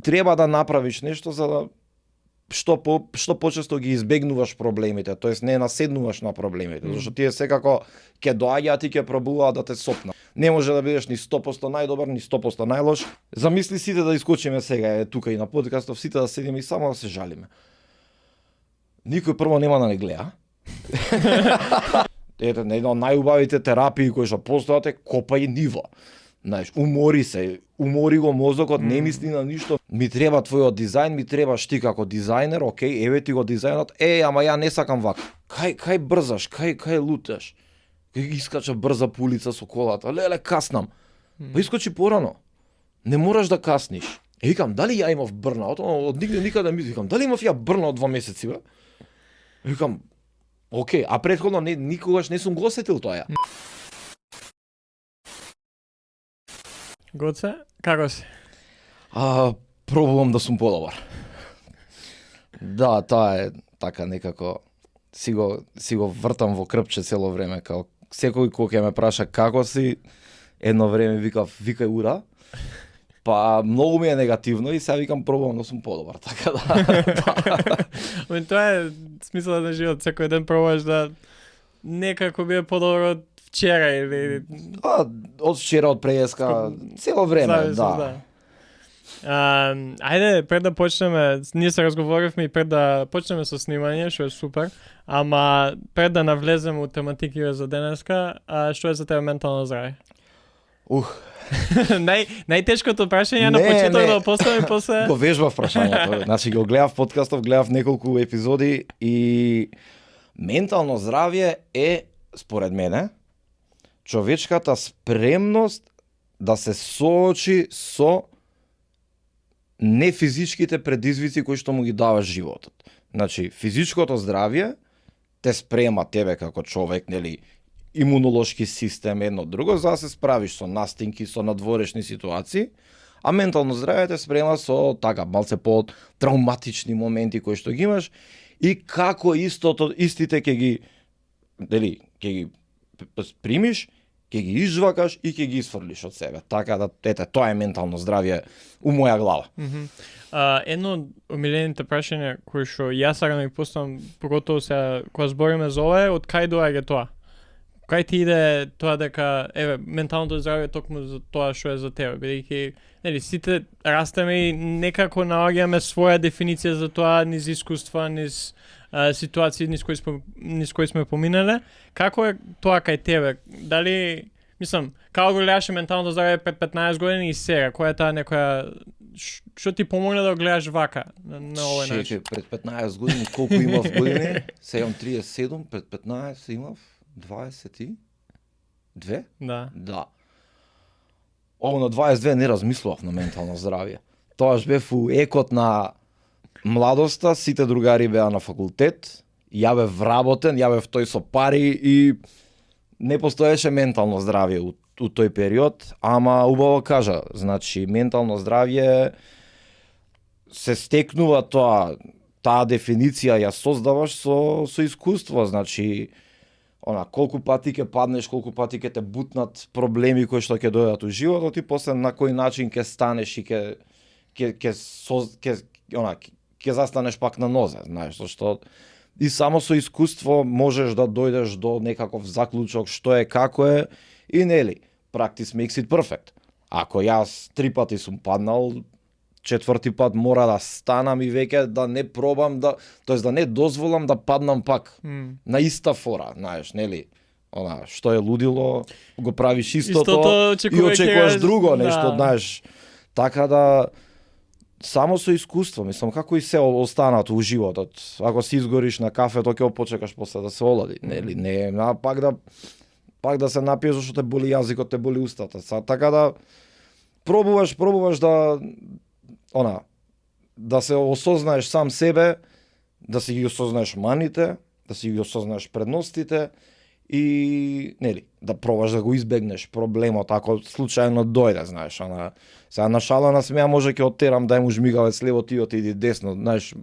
треба да направиш нешто за да што почесто ги избегнуваш проблемите, тоест не наседнуваш на проблемите, зашто тие секако ќе доаѓаат и ќе пробуваат да те сопнат. Не може да бидеш ни 100% најдобар, ни 100% најлош. Замисли сите да искочиме сега тука и на подкастов, сите да седиме и само да се жалиме. Никој прво нема да не гледа. Ете, една од најубавите терапии кои што постојат е копај ниво. Знаеш, умори го мозокот, не мисли на ништо. Ми треба твојот дизајн, ми требаш ти како дизајнер, окей, еве ти го дизајнот. Ама ја не сакам вака. Кај брзаш, кај луташ? Кај искача брза по улица со колата. Леле, каснам. Па искочи порано. Не мораш да касниш. Викам, дали ја имав брнаут? Од нигде никаде ми викам, дали имав ја брнаут 2 месеци, бе? Викам, окей, а претходно никогаш не сум го осетил тоа. Гоце, како си? Пробувам да сум подобар. Да, тоа е така некако си го вртам во крпче цело време, као секој кој ќе ме праша како си, едно време викај ура. Па многу ми е негативно и сега викам пробувам да сум подобар, така да. Тоа е смисла на живот, секој ден пробуваш да некако биде подобро од вчера или од вчера, од преска, цело време, да. Ајде, пред да почнеме, ние се разговоривме и пред да почнеме со снимање, што е супер, ама пред да навлеземе у тематиките за денеска, што е за тебе ментално здравје? Најтешкото прашање на почеток да поставим после. Го вежбав прашањето. Значи го гледав подкастов, гледав неколку епизоди и ментално здравје е според мене човечката спремност да се соочи со нефизичките предизвици кои што му ги дава животот. Значи, физичкото здравје те спрема тебе како човек, нели, имунолошки систем, едно друго, за да се справиш со настинки, со надворешни ситуации, а ментално здравје те спрема со така малце по-травматични моменти кои што ги имаш и како истите ќе ги примиш, ќе ги изжвакаш и ќе ги исфрлиш од себе. Така да, тоа е ментално здравје у моја глава. Едно од омилените прашања кои што јас сакам да ги поставам, поготово сега кога збориме за ова, од кај доаѓа тоа? Кај ти иде тоа дека менталното здравје токму за тоа што е за тебе, бидејќи нели сите растеме и некако наоѓаме своја дефиниција за тоа низ искуства, низ ситуации низ кои сме поминале. Како е тоа кај тебе? Дали, мислам, како го гледаше менталното здравје пред 15 години и сега? Која е таа некоја што ти помогна да го гледаш вака на овој начин? Пред 15 години колку имав години? Сега имам 37, пред 15 имав 22? Да. На 22 не размислував на ментално здравје. Тоаш бев у екот на младоста, сите другари беа на факултет, ја бев вработен, ја бев тој со пари и не постоеше ментално здравје у тој период, ама убаво кажа, значи ментално здравје се стекнува таа дефиниција ја создаваш со искуство, значи колку пати ќе паднеш, колку пати ќе те бутнат проблеми кои што ќе дојдат у животот и после на кој начин ќе станеш и ќе застанеш пак на нозе, знаеш, зашто и само со искуство можеш да дојдеш до некаков заклучок што е, како е и нели, practice makes it perfect. Ако јас 3 пати сум паднал, 4ти пат мора да станам и веќе да не пробам тоест да не дозволам да паднам пак на иста фора, знаеш, нели? Што е лудило, го правиш истото и очекуваш друго нешто, знаеш. Така да само со искуство, мислам, како и се останато у животот. Ако си изгориш на кафето, ќе почекаш после да се олади, нели? Не, пак да се напиеш зашто те боли јазикот, те боли устата. Така да пробуваш да се осознаеш сам себе, да си ги осознаеш маните, да си ги осознаеш предностите и нели, да пробаш да го избегнеш проблемот ако случајно дојде, знаеш, сега на шала на смеа може ќе оттерам дај му жмигавец лево, ти отиди десно, знаеш,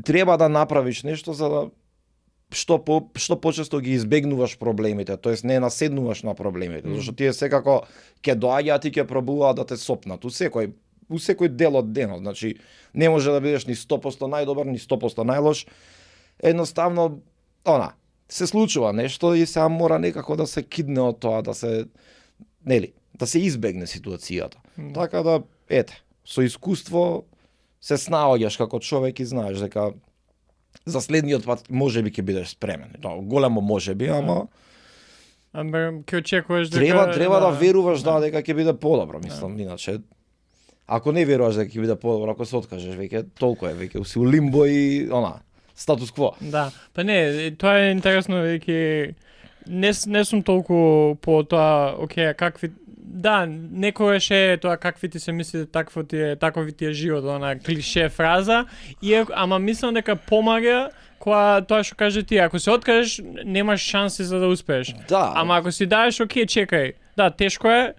треба да направиш нешто за да што почесто ги избегнуваш проблемите, тоест не наседнуваш на проблемите, зашто тие секако ќе доаѓаат и ќе пробуваат да те сопнат у секој у секој дел од денот. Значи, не може да бидеш ни 100% најдобар, ни 100% најлош. Едноставно, се случува нешто и сега мора некако да се кидне од тоа, да се избегне ситуацијата. Така да, со искуство се снаоѓаш како човек и знаеш дека за следниот пат можеби ќе бидеш спремен. Големо можеби, ама ќе очекуваш дека треба да веруваш дека ќе биде подобро, мислам, иначе ако не веруваш дека ќе биде подобро, ако се откажеш веќе, толку е, веќе си у лимбо и статус кво. Да, па не, тоа е интересно, веќе не сум толку по тоа, окей, какви некојаш е тоа какви ти се мисли, такови ти е живот, клише фраза, ама мислам дека помага кога тоа што каже ти, ако се откажеш, немаш шанси за да успееш. Да. Ама ако си даеш, окей, чекај, тешко е,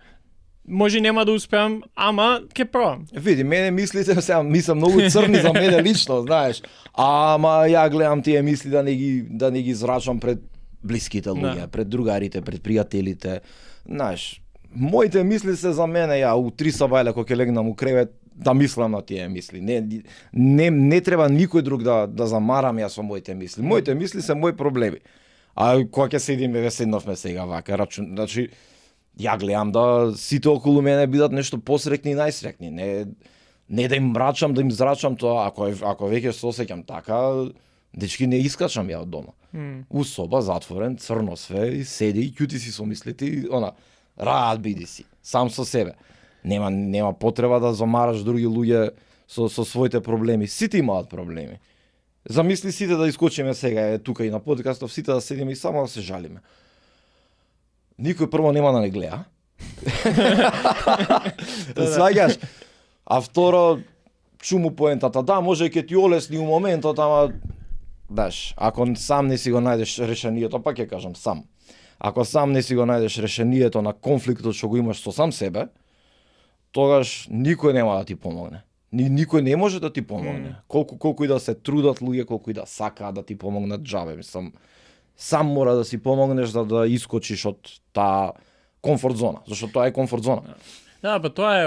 може нема да успеам, ама ќе пробам. Види, мене мислите сега мислам многу црни за мене лично, знаеш. Ама ја гледам тие мисли да не ги зрачам пред блиските луѓе, пред другарите, пред пријателите. Знаеш, моите мисли се за мене, у 3 сабајле кога ќе легнам у кревет, да мислам на тие мисли. Не треба никој друг да замарам ја со моите мисли. Моите мисли се мои проблеми. А кога ќе седнавме сега вака, значи ја гледам да сите околу мене бидат нешто посрекни и најсрекни. Не да им мрачам, да им зрачам тоа, ако веќе се осеќам така, дечки не искачам ја од дома. У соба затворен, црно све и седи и ќути си со мислите, раат биди си, сам со себе. Нема потреба да замараш други луѓе со своите проблеми. Сите имаат проблеми. Замисли сите да искочиме сега тука и на подкастов, сите да седиме и само да се жалиме. Никој прво нема да не гледа. Сваѓаш. А второ, чуму поентата. Да, може ќе ти олесни у моментот, ама ако сам не си го најдеш решението, па ќе кажам сам. Ако сам не си го најдеш решението на конфликтот што го имаш со сам себе, тогаш никој нема да ти помогне. Никој не може да ти помогне. Колку и да се трудат луѓе, колку и да сакаат да ти помогнат џабе, мислам, сам мора да си помогнеш да искочиш од таа комфорт зона, зашто тоа е комфорт зона. Да, па тоа е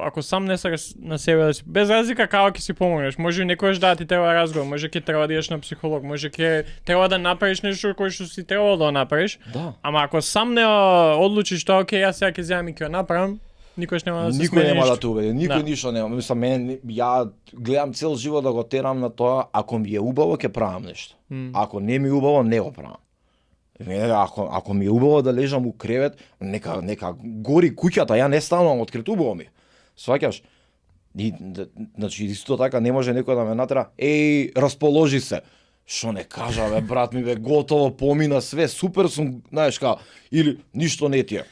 ако сам не сакаш на себе да си, без разлика како ќе си помогнеш, може некојаш ти треба разговор, може ќе треба да идеш на психолог, може ќе треба да направиш нешто кој што си требало да направиш. Да. Ама ако сам не одлучиш тоа, окей, јас сега ќе земам и ќе направам, никош нема да се смени. Никој нема да те убеди, никој ништо нема. Мислам, ја гледам цел живот да го терам на тоа, ако ми е убаво ќе правам нешто. Ако не ми е убаво, не го правам. Ако ми е убаво да лежам у кревет, нека гори куќата, ја не станувам открит, убаво ми. Сваќаш? Значи, исто така не може некој да ме натера, расположи се. Шо не кажа, брат ми, готово, помина све, супер сум, знаеш или ништо не ти е.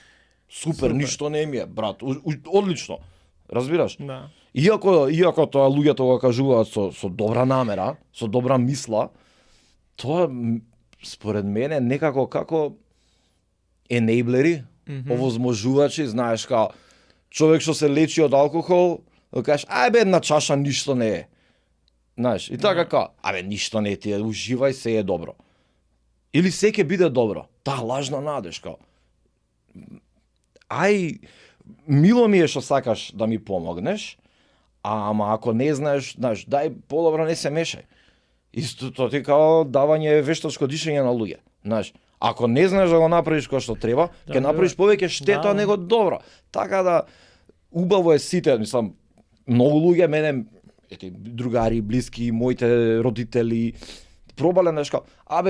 Супер, ништо не ми е, брат, одлично. Разбираш? Да. Иако тоа луѓето го кажуваат со добра намера, со добра мисла, тоа според мене некако како енејблери, овозможувачи, знаеш, човек што се лечи од алкохол, да кажеш, една чаша ништо не е. Знаеш, и така ништо не ти е, уживај, се е добро. Или се ќе биде добро. Таа лажна надежка. Мило ми е што сакаш да ми помогнеш, ама ако не знаеш, дај подобро не се мешај. Истото ти давање вештачко дишење на луѓе. Знаеш, ако не знаеш да го направиш кој што треба, ќе направиш повеќе штета него добро. Така да убаво е сите, мислам, многу луѓе мене, другари, блиски, моите родители, пробале нешто,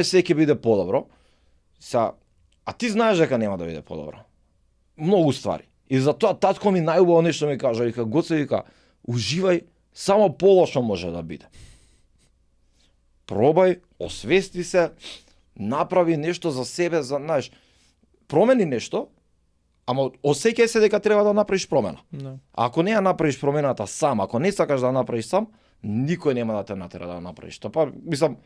се ќе биде подобро. А ти знаеш дека нема да биде подобро. Многу ствари. И затоа татко ми најубаво нешто ми кажа, Гоце, уживај, само полошо може да биде. Пробај, освести се, направи нешто за себе, знаеш, промени нешто, ама осеќај се дека треба да направиш промена. No. Ако не ја направиш промената сам, ако не сакаш да направиш сам, никој нема да те натера да направиш. Мислам,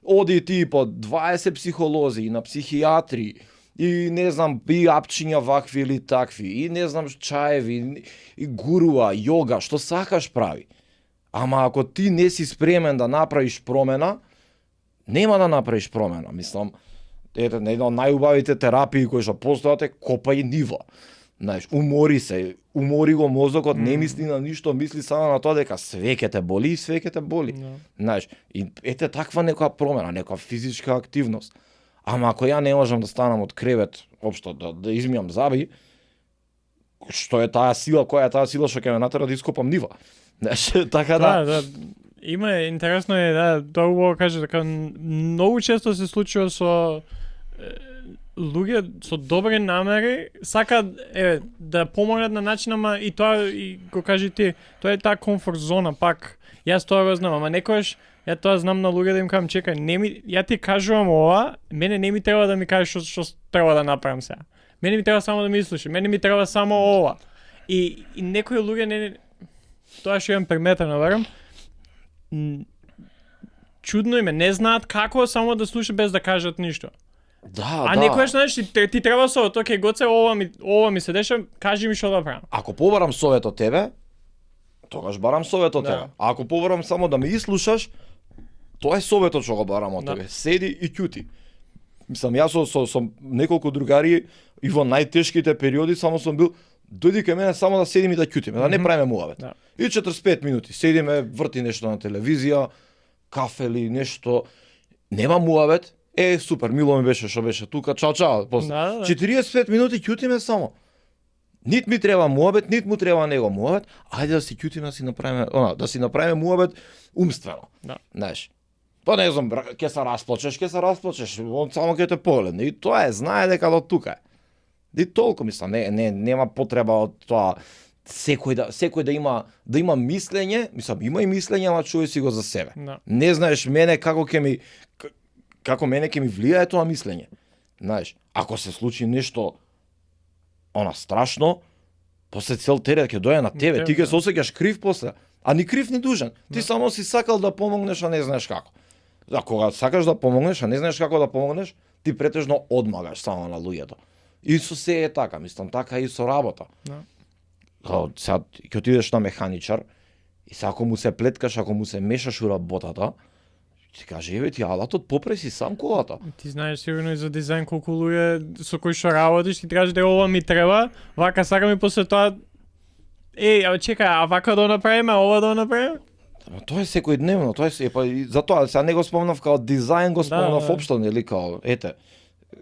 оди ти по 20 психолози и на психијатри, и не знам, и апчиња вакви или такви, и не знам, чаеви, и гуруа, јога, што сакаш прави. Ама ако ти не си спремен да направиш промена, нема да направиш промена. Мислам, една од најубавите терапии кои што постојат е копај нива. Знаеш, умори го мозокот, не мисли на ништо, мисли само на тоа дека све ќе те боли и све ќе те боли. Знаеш, и ете таква некоја промена, некоја физичка активност. Ама ако ја не можам да станам од кревет, општо да измијам заби, што е таа сила, која е таа сила што ќе ме натера да ископам нива. Знаеш, така да. Има интересно е тоа убаво каже дека многу често се случува со луѓе со добри намери сакаат да помогнат на начин, ама и тоа и го кажи ти, тоа е таа комфорт зона пак. Јас тоа го знам, ама некојаш ја тоа знам на луѓе да им кажам чекај, ја ти кажувам ова, мене не ми треба да ми кажеш што треба да направам сега. Мене ми треба само да ми слушаш, мене ми треба само ова. И некои луѓе не тоа што имам приметено, верам, чудно име, не знаат како само да слушаат без да кажат ништо. Да, некојаш знаеш ти треба совет, окей, гоце ова ми се деша, кажи ми што да правам. Ако побарам совет од тебе, тогаш барам совет од тебе. А ако побарам само да ме ислушаш, тоа е советот што го барам од тебе. Седи и ќути. Мислам, јас со неколку другари и во најтешките периоди само сум бил дојди кај мене само да седиме и да ќутиме, да не правиме муавет. И 45 минути седиме, врти нешто на телевизија, кафе или нешто, нема муавет. Супер, мило ми беше што беше тука, чао, после 45 минути ќутиме само. Нит ми треба муабет, нит му треба него муабет, ајде да си ќутиме, да си направиме муабет умствено. Знаеш. Па не знам, ќе се расплачеш, он само ќе те погледне. И тоа знае дека до тука е. И толку мислам, нема потреба од тоа секој да има мислење, мислам, има и мислење, ама чуј си го за себе. Не знаеш мене како мене ќе ми влијае тоа мислење. Знаеш, ако се случи нешто страшно, после цел терет ќе дојде на тебе, ти ќе се осеќаш крив после, а ни крив ни дужен. Ти само си сакал да помогнеш, а не знаеш како. А кога сакаш да помогнеш, а не знаеш како да помогнеш, ти претежно одмагаш само на луѓето. И со се е така, мислам, така и со работа. Сега ќе отидеш на механичар и сега ако му се плеткаш, ако му се мешаш у работата, ти каже, еве ти алатот, попре си сам колата. Ти знаеш сигурно и за дизајн колку луѓе со кои што работиш, ти кажеш дека ова ми треба, вака сакам и после тоа чекај, а вака да направиме, ова да направиме? Тоа е секојдневно, тоа е затоа сега не го спомнав као дизајн, го спомнав општо, нели као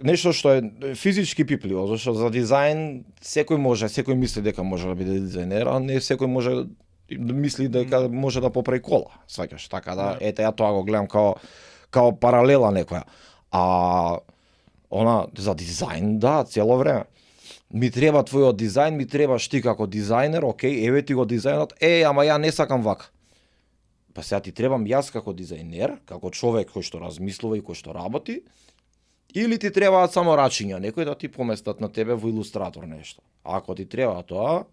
нешто што е физички пипливо, зашто за дизајн секој мисли дека може да биде дизајнер, а не секој може да мисли дека може да поправи кола, сваќаш, така да, ја тоа го гледам као паралела некоја. А за дизајн, да, цело време. Ми треба твојот дизајн, ми требаш ти како дизајнер, окей, еве ти го дизајнот, ама ја не сакам вака. Па сега ти требам јас како дизајнер, како човек кој што размислува и кој што работи, или ти требаат само рачиња, некој да ти поместат на тебе во илустратор нешто. А ако ти треба тоа,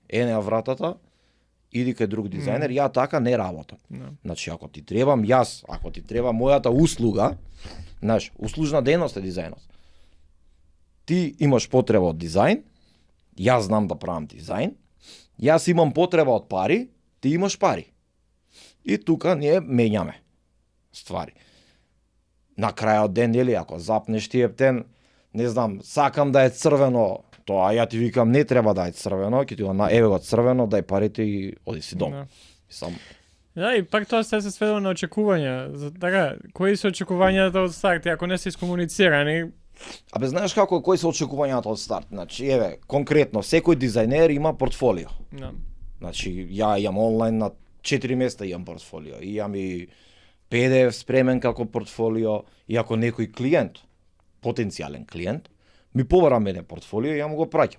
неа вратата, иди кај друг дизајнер, ја така не работам. Значи, ако ти требам јас, ако ти треба мојата услуга, знаеш, услужна дејност е дизајнот. Ти имаш потреба од дизајн, јас знам да правам дизајн, јас имам потреба од пари, ти имаш пари. И тука ние менјаме ствари. На крајот ден, нели, ако запнеш ти ептен, не знам, сакам да е црвено, тоа ја ти викам не треба да е црвено, ќе ти го еве го црвено, дај парите и оди си дом. Да, и пак тоа се сведува на очекувања. Така, кои се очекувањата од старт, ако не се искомуницирани? Абе, знаеш како, кои се очекувањата од старт? Значи, еве, конкретно, секој дизајнер има портфолио. Значи, ја имам онлайн на 4 места имам портфолио. Имам и PDF спремен како портфолио, и ако некој клиент, потенцијален клиент, ми побара мене портфолио, ја му го праќам.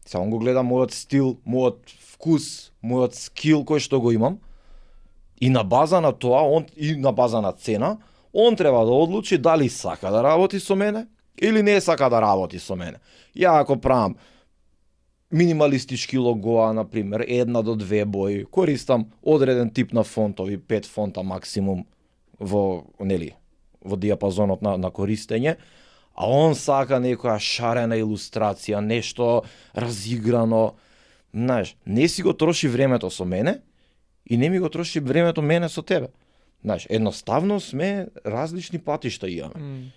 Само го гледам мојот стил, мојот вкус, мојот скил кој што го имам, и на база на тоа, и на база на цена, он треба да одлучи дали сака да работи со мене или не сака да работи со мене. Ја ако правам минималистички логоа, например, 1 до 2 бои, користам одреден тип на фонтови, 5 фонта максимум во диапазонот на користење, а он сака некоја шарена илустрација, нешто разиграно, знаеш, не си го троши времето со мене и не ми го троши времето мене со тебе. Знаеш, едноставно сме различни патишта имаме.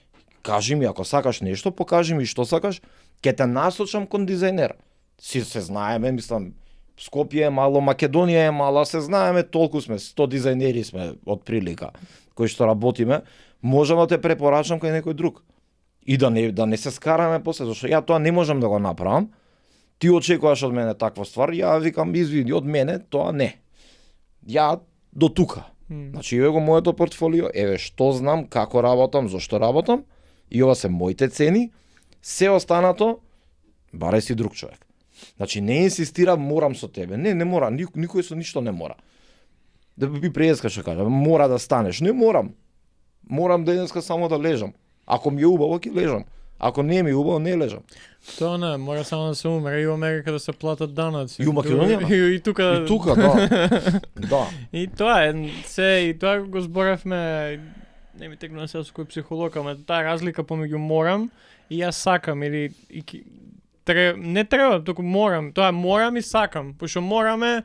Кажи ми, ако сакаш нешто, покажи ми што сакаш, ќе те насочам кон дизајнер. се знаеме, мислам, Скопје е мало, Македонија е мала, се знаеме, толку сме, 100 дизајнери сме од прилика кои што работиме, можам да те препорачам кај некој друг. И да не се скараме после, зашто ја тоа не можам да го направам. Ти очекуваш од мене таква ствар, ја викам извини, од мене тоа не. Ја до тука. Значи, еве го моето портфолио, еве што знам, како работам, зошто работам, и ова се моите цени, се останато, барај си друг човек. Значи, не инсистирам, морам со тебе. Не мора, никој со ништо не мора. Да би преска што кажа, мора да станеш. Не морам. Морам денеска само да лежам. Ако ми е убаво, ќе лежам. Ако не ми е убаво, не лежам. Тоа не, мора само да се умре и во Америка да се платат даноци. И у Македонија? И тука. И тука, да. Да. И тоа е, и тоа го зборевме, не ми текна се со кој психолог, ама таа разлика помеѓу морам и јас сакам или не треба, туку морам. Тоа морам и сакам, пошто мораме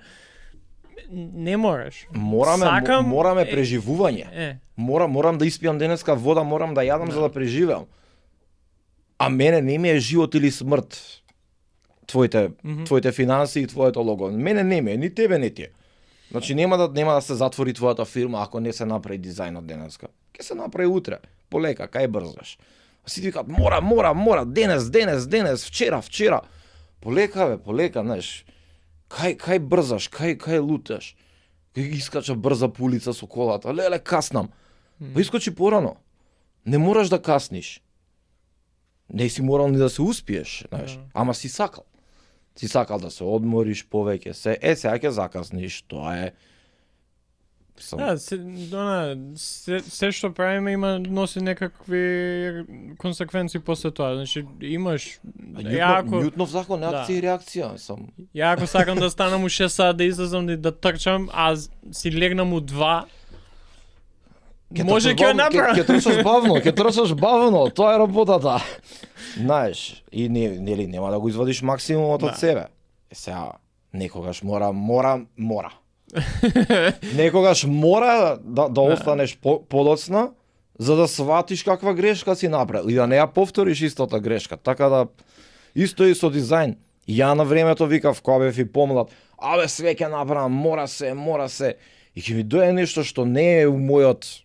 не мораш. Мораме преживување. Морам да испијам денеска вода, морам да јадам за да преживеам. А мене не ми е живот или смрт. Твоите финанси и твоето лого. Мене не ми е, ни тебе не ти е. Значи нема да се затвори твојата фирма ако не се направи дизајнот денеска. Ќе се направи утре, полека, кај брзаш. Сите викаат мора, денес, вчера. Полека, знаеш. Кај брзаш, кај луташ. Кај искача брза по улица со колата. Леле, каснам. Па искочи порано. Не мораш да касниш. Не си морал ни да се успиеш, знаеш. Ама си сакал. Си сакал да се одмориш повеќе, сега ќе закасниш, тоа е. Да, се што правиме носи некакви консеквенции после тоа. Значи имаш Њутнов закон на акција и реакција сам. Ја ако сакам да станам у 6 сат да излезам да трчам, а си легнам у 2, може ќе направам. Ќе трчаш бавно, тоа е работата. Знаеш, и нели нема да го извадиш максимумот од себе. Сега некогаш мора. Некогаш мора да останеш подоцна за да сватиш каква грешка си направил и да не ја повториш истата грешка. Така да исто и со дизајн. Ја на времето викав кога бев и помлад, абе све ќе направам, мора се. И ќе ми дојде нешто што не е у мојот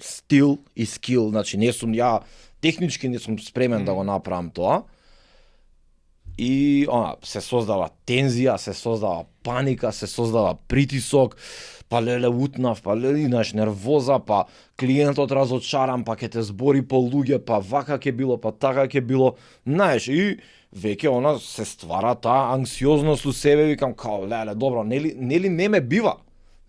стил и скил, значи не сум ја технички не сум спремен да го направам тоа. И се создава тензија, се создава паника, се создава притисок, па леле утнав, па леле знаеш нервоза, па клиентот разочаран, па ќе те збори по луѓе, па вака ќе било, па така ќе било, знаеш, и веќе се ствара таа анксиозност у себе, викам као леле добро, нели не ме бива.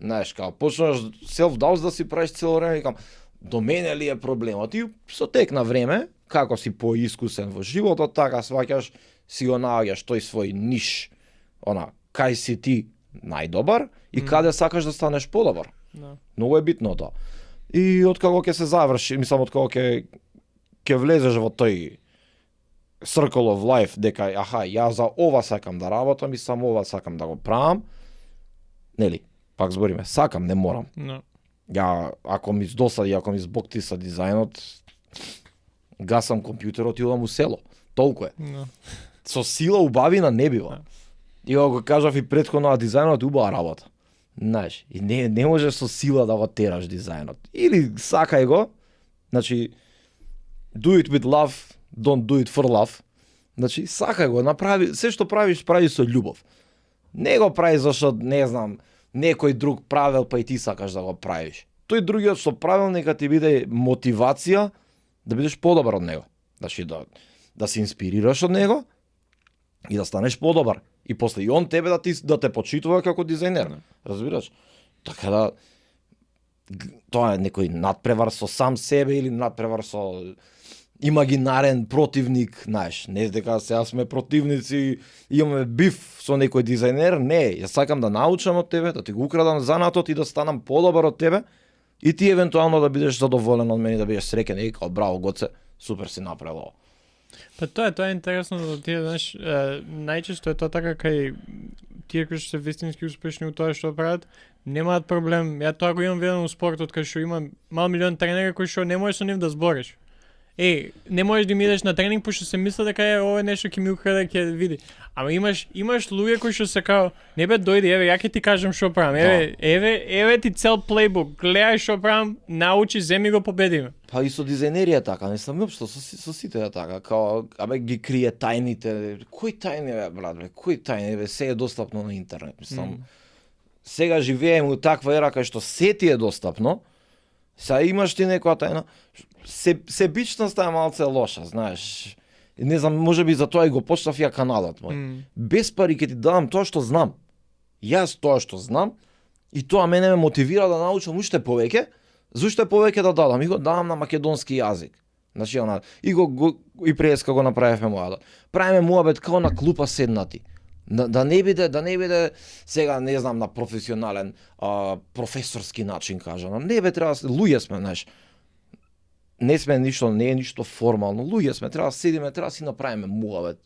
Знаеш, као почнаш self-doubt да си правиш цело време, викам до мене ли е проблемот? И со тек на време, како си поискусен во животот, така сваќаш, си го наоѓаш тој свој ниш, кај си ти најдобар и каде сакаш да станеш подобар. Многу е битно тоа. И откако ќе се заврши, мислам откако ќе влезеш во тој circle of life, дека ја за ова сакам да работам и само ова сакам да го правам, нели, пак збориме, сакам, не морам. Ја, ако ми досади, ако ми збокти са дизајнот, гасам компјутерот и одам у село. Толку е. Со сила убавина не бива. И го кажав и претходно, дизајнот е убава работа. Знаеш, и не можеш со сила да го тераш дизајнот. Или сакај го, значи, do it with love, don't do it for love. Значи, сакај го, направи, се што правиш, прави со љубов. Не го прави зашто, не знам, некој друг правил, па и ти сакаш да го правиш. Тој другиот што правил, нека ти биде мотивација да бидеш подобар од него. Значи, да се инспирираш од него и да станеш подобар. И после и он тебе да те почитува како дизајнер. Разбираш? Така да, тоа е некој надпревар со сам себе или надпревар со имагинарен противник, знаеш, не дека сега сме противници, имаме биф со некој дизајнер, не, јас сакам да научам од тебе, да ти го украдам занатот и да станам подобар од тебе и ти евентуално да бидеш задоволен од мене, да бидеш среќен и као браво Гоце, супер си направил. Па тоа е интересно да ти знаеш, најчесто е тоа така кај тие кои што се вистински успешни у тоа што прават, немаат проблем. Ја тоа го имам видено у спортот кај што има мал милион тренери кои што не можеш со нив да збориш. не можеш да ми идеш на тренинг пошто се мисли дека ова е нешто ќе ми украде, ќе види. Ама имаш луѓе кои што се као, не бе дојди, еве ја ќе ти кажам што правам. Еве ти цел плейбук, гледај што правам, научи, земи го, победиме. Па и со дизајнерија така, не сам општо со сите е така, као абе ги крие тајните. Кои тајни бе, брат, бе? Кои тајни бе? Се е достапно на интернет, мислам. Сега живееме у таква ера кај што се ти е достапно. Сега имаш ти некоја тајна. Себичноста е малце лоша, знаеш. Не знам, можеби за тоа и го почнав ја каналот мој. Без пари ќе ти дадам тоа што знам. Јас тоа што знам и тоа мене ме мотивира да научам уште повеќе. Зошто повеќе да дадам? И го дадам на македонски јазик. Значи и преска го направивме мојата. Правиме муабет као на клупа седнати. Да не биде сега не знам на професионален професорски начин кажано. Не бе треба луѓе сме, знаеш. Не сме ништо, не е ништо формално. Луѓе сме, треба да седиме, треба да си направиме муабет.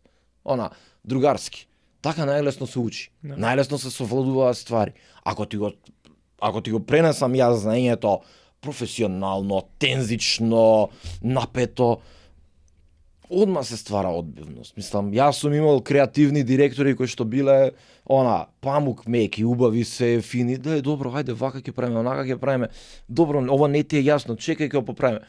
Другарски. Така најлесно се учи. Најлесно се совладуваат ствари. Ако ти го пренесам јас знаењето професионално, тензично, напето, одма се ствара одбивност. Мислам, јас сум имал креативни директори кои што биле памук меки, убави се, фини, да е добро, хајде вака ќе правиме, онака ќе правиме. Добро, ова не ти е јасно, чекај ќе го поправиме.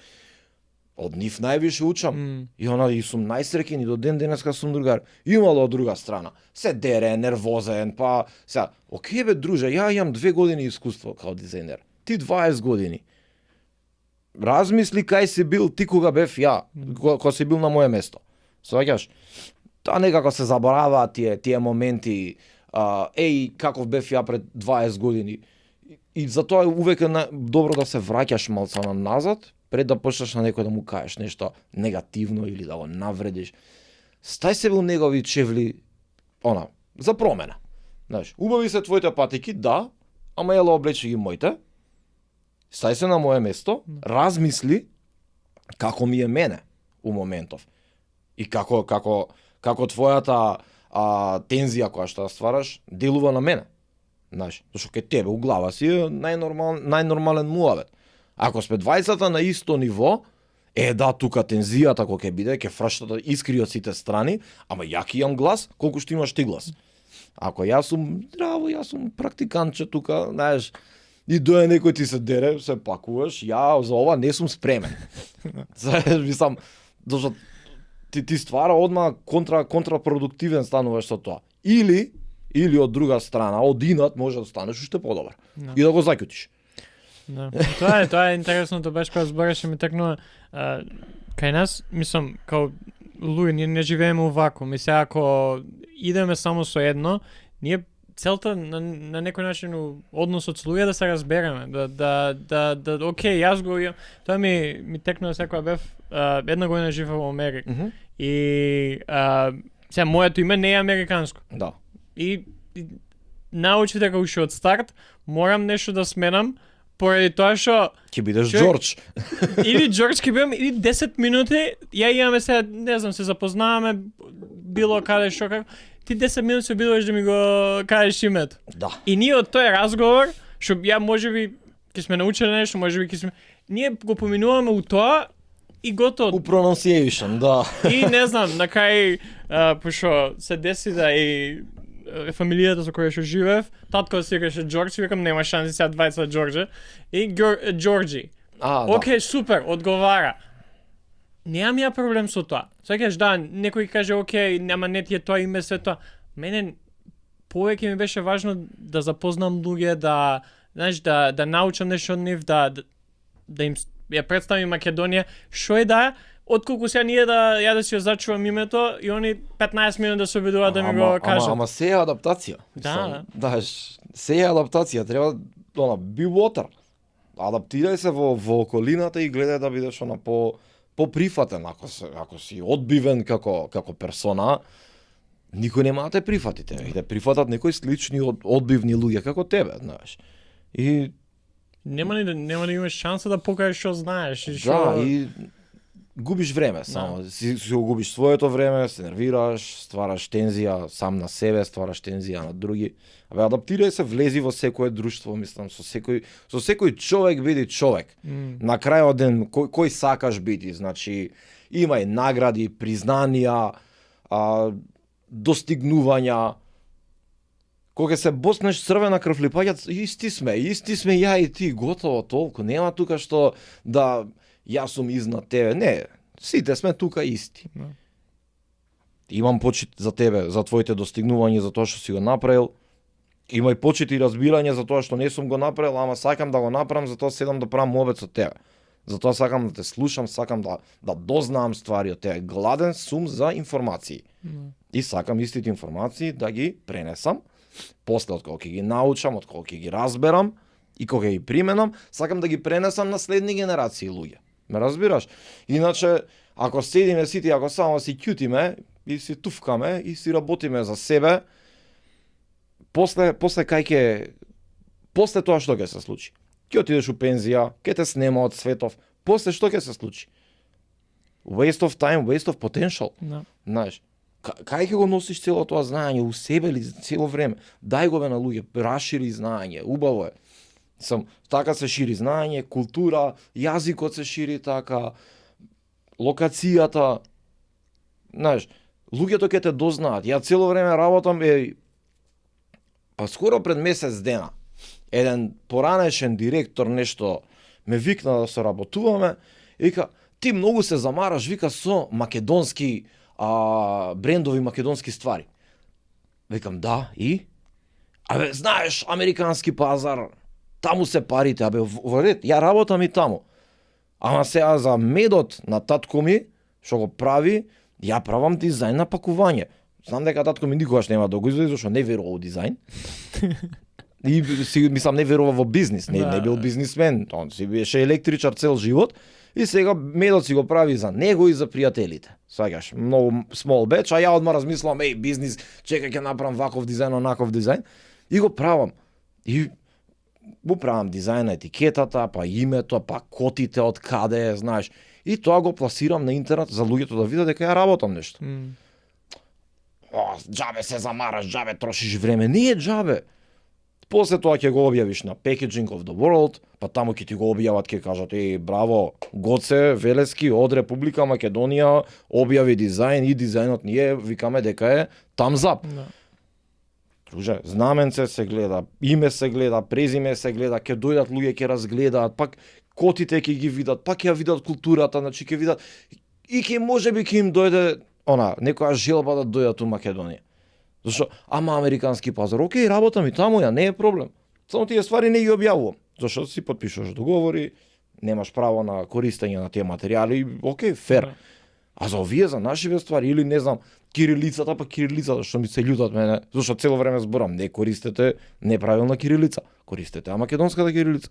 Од нив највише учам. И сум најсреќен и до ден денеска сум другар. Имало од друга страна. Се дере, нервозен, па сега, окей бе друже, ја имам 2 години искуство као дизајнер. Ти 20 години. Размисли кај си бил ти кога бев ја, кога си бил на моје место. Сваќаш? Таа некако се забораваат тие моменти, каков бев ја пред 20 години. И затоа увек е добро да се враќаш малце назад, пред да почнеш на некој да му кажеш нешто негативно или да го навредиш. Стај се во негови чевли, за промена. Знаеш, убави се твоите патики, да, ама ела облечи ги моите. Стај се на моје место, размисли како ми е мене у моментов. И како твојата тензија која што ја ствараш делува на мене. Знаеш, зашто кај тебе у глава си е најнормален муабет. Ако сме двајцата на исто ниво, да, тука тензијата кој ќе биде, ќе фрштат искри од сите страни, ама ја ќе имам глас, колку што имаш ти глас. Ако јас сум практикантче тука, знаеш, и дојде некој ти се дере, се пакуваш, ја за ова не сум спремен. Знаеш, мислам, зашто ти ствара одма контрапродуктивен стануваш со тоа. Или од друга страна, од инат може да станеш уште подобар. И да го заќутиш. Да. Тоа е интересното, баш кога збореше ми такнува. Кај нас, мислам, као луѓе, ние не живееме у вакуум. И сега ако идеме само со едно, ние целта на некој начин у односот со луѓе да се разбереме, окей, јас го имам. Тоа ми текнува секоја бев една година живеев во Америка. И сега моето име не е американско. Да. И научи дека уште од старт морам нешто да сменам поради тоа што ќе бидеш Џорџ. Или Џорџ ќе бидам, или 10 минути, ја имаме сега, не знам, се запознаваме било каде што како. Ти 10 минути се обидуваш да ми го кажеш името. Да. И ние од тој разговор, што ја можеби ќе сме научиле нешто, можеби ќе сме, ние го поминуваме у тоа и готово. У pronunciation, да. И не знам, на кај пошо се деси да и фамилијата со која што живеев, татко си рекаше Џорџ, викам нема шанси сега 20 Џорџе. И Џорџи. Океј, супер, одговара. Немам ја проблем со тоа. Сакаш да, некој каже океј, нема не ти е тоа име се тоа. Мене повеќе ми беше важно да запознам луѓе, да, знаеш, да научам нешто од нив, да им ја представим Македонија, што е да, отколку сега ние да си ја зачувам името и они 15 минути да се обидуваат да ми го кажат. Ама се е адаптација. Да. Се е адаптација, треба be water. Адаптирај се во околината и гледај да бидеш поприфатен. Ако си одбивен како персона, никој нема да те прифатите. И да прифатат некои слични одбивни луѓе како тебе, знаеш. И нема да имаш шанса да покажеш што знаеш и што. Да, и губиш време само. Си го губиш своето време, се нервираш, ствараш тензија сам на себе, ствараш тензија на други. Адаптирај се, влези во секое друштво, мислам, со секој човек биди човек. На крајот ден кој сакаш биди, значи имај награди, признанија, достигнувања. Кога се боснеш црвена крв ли паѓа, исти сме ја и ти, готово толку. Нема тука што да јас сум изнад тебе. Не, сите сме тука исти. Да. Имам почит за тебе, за твоите достигнувања, за тоа што си го направил. Имај почит и разбирање за тоа што не сум го направил, ама сакам да го направам, затоа седам да правам муабет со тебе. Затоа сакам да те слушам, сакам да дознаам ствари од тебе. Гладен сум за информации. И сакам истите информации да ги пренесам. После од кога ќе ги научам, од кога ќе ги разберам и кога ги применам, сакам да ги пренесам на следни генерации луѓе. Ме разбираш? Иначе, ако седиме сите, ако само си ќутиме и си туфкаме и си работиме за себе, после тоа што ќе се случи? Ќе отидеш у пензија, ќе те снема од светов, после што ќе се случи? Waste of time, waste of potential. Да. Знаеш, кај ќе го носиш цело тоа знаење у себе ли цело време? Дај го бе на луѓе, расшири знаење, убаво е. Така се шири знаење, култура, јазикот се шири така, локацијата. Знаеш, луѓето ќе те дознаат. Ја цело време работам па скоро пред месец дена. Еден поранешен директор нешто ме викна да се работуваме и вика, ти многу се замараш, вика, со македонски брендови, македонски ствари. Викам, да, и? Абе, знаеш, американски пазар, таму се парите, абе, во ред, ја работам и таму. Ама сега за медот на татко ми, што го прави, ја правам дизајн на пакување. Знам дека татко ми никогаш нема да го изведе, зашто не верува во дизајн. И мислам, не верува во бизнис, не бил бизнисмен, он си беше електричар цел живот. И сега медот си го прави за него и за пријателите. Сваќаш, многу small batch, а ја одма размислам, бизнис, чекај ќе направам ваков дизајн, онаков дизајн. И го правам. И го правам дизајн на етикетата, па името, па котите од каде, знаеш. И тоа го пласирам на интернет за луѓето да видат дека ја работам нешто. Џабе се замараш, џабе трошиш време. Не е џабе. После тоа ќе го објавиш на Packaging of the World, па таму ќе ти го објават, ќе кажат, браво, Гоце Велески од Република Македонија објави дизајн и дизајнот ние викаме дека е тамзап. Да. Друже, знаменце се гледа, име се гледа, презиме се гледа, ќе дојдат луѓе ќе разгледаат, пак котите ќе ги видат, пак ќе видат културата, значи ќе видат и ќе можеби ќе им дојде некоја желба да дојдат у Македонија. Зашто, ама американски пазар, окей, работам и таму, не е проблем. Само тие ствари не ги објавувам. Зашто си потпишуваш договори, немаш право на користење на тие материјали, окей, фер. А за овие, за нашиве ствари, или не знам, кирилицата, па кирилицата, што ми се љутат мене, зашто цело време зборам, не користете неправилна кирилица, користете македонската кирилица.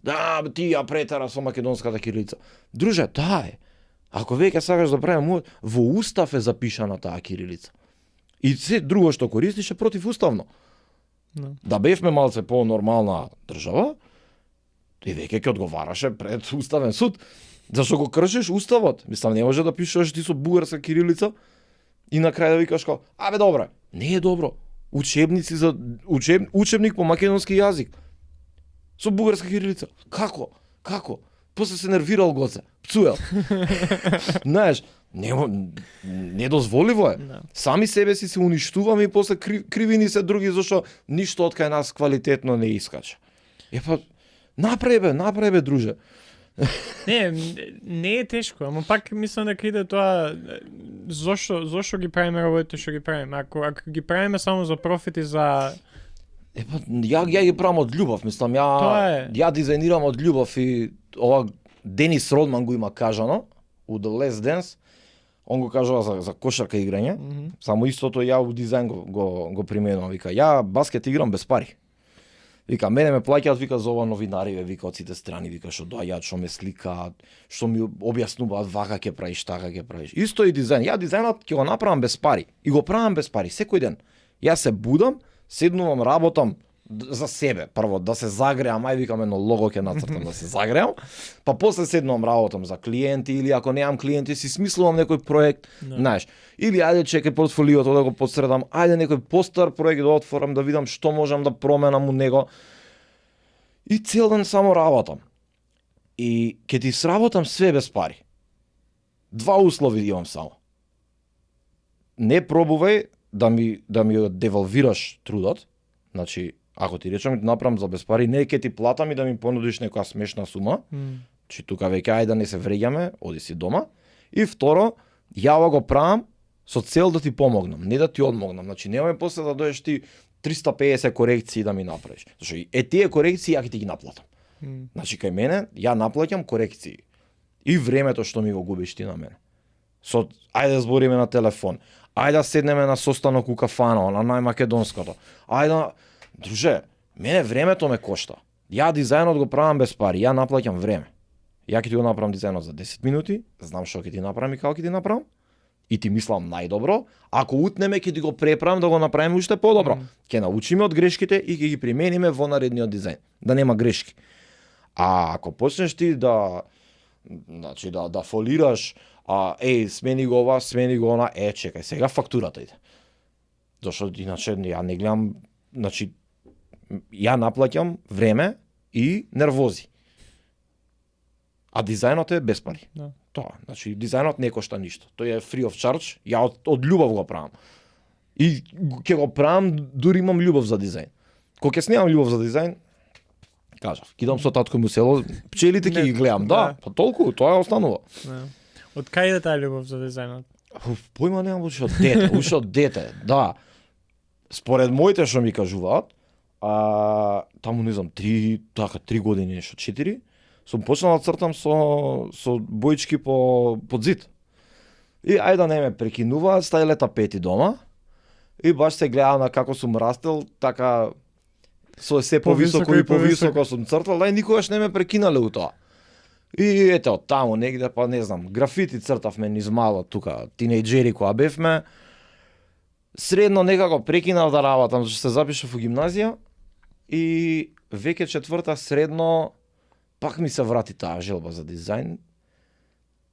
Да, ти ја претера со македонската кирилица. Друже, таа е. Ако веќе сакаш да правим, во устав е запишана таа кирилица. И се друго што користиш е противуставно. Да бевме малце по-нормална држава, и веќе ќе одговараше пред уставен суд. Зашто го кршиш уставот? Мислам, не може да пишеш ти со бугарска кирилица и на крај да викаш као, абе добро, не е добро. Учебници за учебник по македонски јазик со бугарска кирилица. Како? После се нервирал Гоце, пцуел. Знаеш, недозволиво е. Да. Сами себе си се уништуваме и после кривини се други, зашто ништо од кај нас квалитетно не искача. Па, направи бе, друже. Не е тешко, ама пак мислам дека иде тоа зошто ги правиме работите што ги правиме. Ако ги правиме само за профит и за Па, ја ги правам од љубов, мислам, ја дизајнирам од ljubов и ова Денис Родман го има кажано у The Last Dance. Он го кажува за кошарка играње. Само истото ја у дизајн го применувам. Вика, ја баскет играм без пари. Вика, мене ме плаќаат, вика, за ова новинари, вика, од сите страни, вика, што доаѓаат, што ме сликаат, што ми објаснуваат вака ќе правиш, така ќе правиш. Исто и дизајн. Ја дизајнот ќе го направам без пари. И го правам без пари секој ден. Јас се будам, седнувам, работам за себе, прво да се загреам, ај викам едно лого ќе нацртам да се загреам, па после седнувам работам за клиенти или ако немам клиенти си смислувам некој проект, знаеш. Или ајде чекај портфолиото да го подсредам, ајде некој постар проект да отворам да видам што можам да променам у него. И цел ден само работам. И ќе ти сработам све без пари. Два услови имам само. Не пробувај да ми девалвираш трудот, значи ако ти речам да направам за без пари, не ќе ти платам и да ми понудиш некоја смешна сума. Чи тука веќе ајде да не се вреѓаме, оди си дома. И второ, ја го правам со цел да ти помогнам, не да ти одмогнам. Значи немај после да дојдеш ти 350 корекции да ми направиш. Зашто тие корекции ја ќе ти ги наплатам. Значи кај мене ја наплаќам корекции. И времето што ми го губиш ти на мене. Ајде да збориме на телефон. Ајде да седнеме на состанок у кафана, на најмакедонското. Ајде, друже, мене времето ме кошта. Ја дизајнот го правам без пари, ја наплаќам време. Ја ќе ти го направам дизајнот за 10 минути, знам што ќе ти направам и како ќе ти направам. И ти мислам најдобро, ако утнеме ќе ти го преправам да го направиме уште подобро. Ќе научиме од грешките и ќе ги примениме во наредниот дизајн, да нема грешки. А ако почнеш ти да фолираш, смени го ова, смени го она, чекај, сега фактурата иде. Зашто иначе ја не гледам, значи ја наплаќам време и нервози. А дизајнот е без пари. Да. Тоа, значи дизајнот не кошта ништо. Тој е free of charge, ја од љубов го правам. И ќе го правам дури имам љубов за дизајн. Кога ќе немам љубов за дизајн, кажав, кидам со татко му село, пчелите ќе ги гледам, да, па толку, тоа останува. Да. Од кај е таа љубов за дизајнот? Појма немам уште од дете, да. Според моите што ми кажуваат, таму не знам, 3 години нешто, 4, сум почнал да цртам со боички под зид. И ајде да не ме прекинуваат, стајле тапети дома. И баш се гледам на како сум растел, така со се повисоко и повисоко сум цртал, да и никогаш не ме прекинале у тоа. И ето, таму негде, па не знам, графити цртавме низ мало тука, тинејџери која бевме. Средно некако прекинав да работам, зашто се запишав во гимназија и веќе четврта средно пак ми се врати таа желба за дизајн.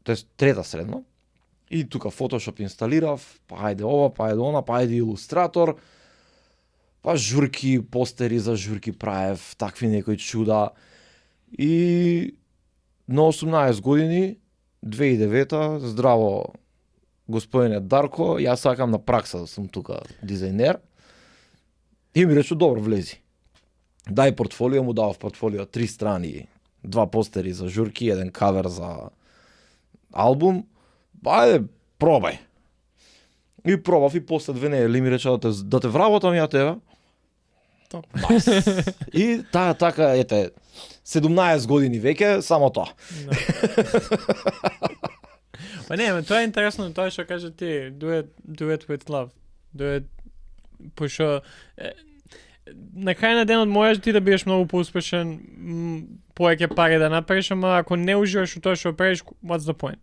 Тоест трета средно. И тука Photoshop инсталирав, па ајде ова, па ајде она, па ајде илустратор. Па журки, постери за журки правев, такви некои чуда. И на 18 години, 2009, здраво господине Дарко, јас сакам на пракса да сум тука дизајнер. И ми рече, добро, влези. Дај портфолио, му давав портфолио 3 страни, 2 постери за журки, 1 кавер за албум. Ајде, пробај. И пробав и после 2 недели ми рече да те вработам ја тебе. Топ. И така, ете, 17 години веќе, само тоа. Па не, тоа е интересно, тоа што кажа ти, do it with love. Пошто на крај на денот можеш ти да бидеш многу поуспешен, повеќе пари да направиш, ама ако не уживаш во тоа што правиш, what's the point?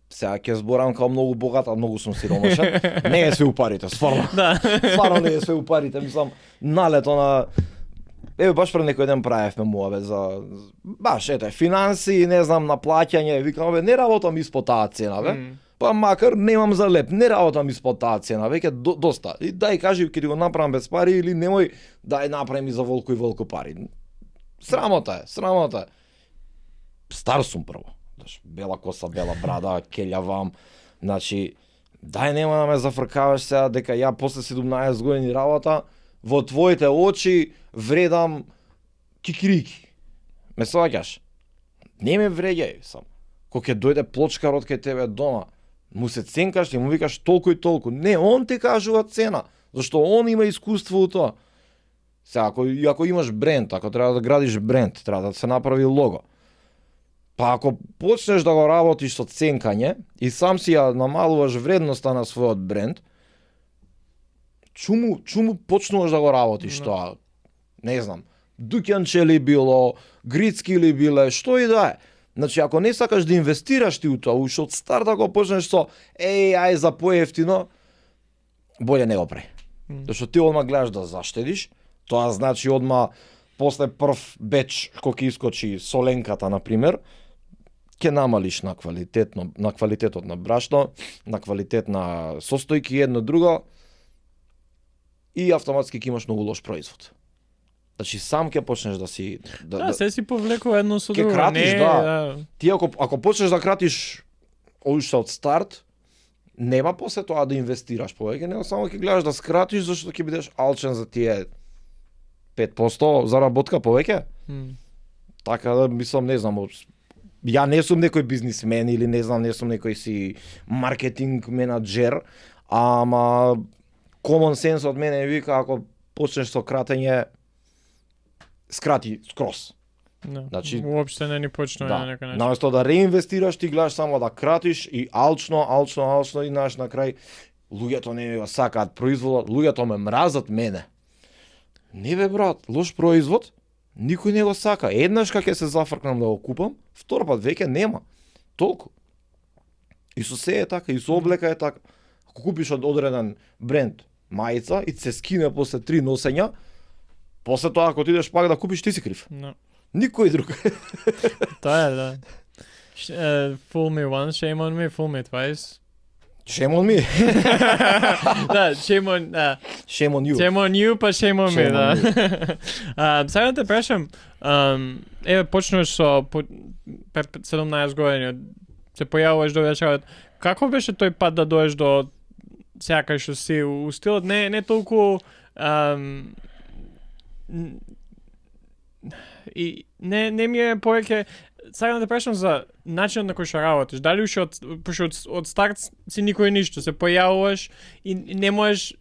Сега ќе зборам као многу богат, а многу сум сиромашен. Не е све у парите, стварно. Да. Стварно не е све у парите, мислам, налето на... Еве, баш пред некој ден правевме муавет за... Баш, ете, финанси, не знам, на плаќање, викам, не работам испод таа цена, Па макар немам за леп, не работам испод таа цена, веќе доста. И дај кажи, ќе ти го направам без пари или немој, дај направи за волку и волку пари. Срамота е. Стар сум прво. Бела коса, бела брада, келјавам. Значи, дај нема да ме зафркаваш сега дека ја после 17 години работа во твоите очи вредам кикирики. Ме сваќаш? Не ме вреѓај сам. Кога ќе дојде плочкарот кај тебе дома, му се ценкаш и му викаш толку и толку. Не, он ти кажува цена, зашто он има искуство у тоа. Сега, ако имаш бренд, ако треба да градиш бренд, треба да се направи лого. Па ако почнеш да го работиш со ценкање и сам си ја намалуваш вредноста на својот бренд, чуму почнуваш да го работиш тоа? Не знам, дуќанче ли било, грицки ли биле, што и да е. Значи, ако не сакаш да инвестираш ти у тоа, уште од старта го почнеш со ај за поевтино, боле не го прави. Зашто ти одма гледаш да заштедиш, Тоа значи одма после прв беч кој ќе искочи соленката на пример, ќе намалиш на квалитетот на брашно, на квалитет на состојки едно друго и автоматски ќе имаш многу лош производ. Значи сам ќе почнеш да си се си повлекува едно со Ќе друго. кратиш, Не, да. Ти ако почнеш да кратиш уште од старт, нема после тоа да инвестираш повеќе, него само ќе гледаш да скратиш зашто ќе бидеш алчен за тие 5% заработка повеќе. Така да мислам, не знам, ја не сум некој бизнисмен или не знам, не сум некој си маркетинг менаџер, ама common sense од мене вика ако почнеш со кратење, скрати скроз. Значи, уопште не ни почнува на некој начин. Наместо да реинвестираш, ти гледаш само да кратиш и алчно и на крај луѓето не го сакаат производот, луѓето ме мразат мене. Не бе брат, лош производ, никој не го сака. Еднаш кога ќе се зафркнам да го купам, втор пат веќе нема. Толку. И со се е така, и со облека е така. Ако купиш од одреден бренд мајца и се скине после 3 носења, после тоа ако ти идеш пак да купиш, ти си крив. No. Никој друг. Тоа е, да. Fool me once, shame on me, fool me twice. Shame on me. Да, shame on... Shame on you. Shame on you, па shame on me, Shame да. on Сега те прашам, еве почнуваш со 17 години, се појавуваш до вечерот. Како беше тој пат да доеш до сега кај што си у стилот не толку и не ми е повеќе сакам да те прашам за начинот на кој што работиш. Дали уште од старт си никој ништо, се појавуваш и не можеш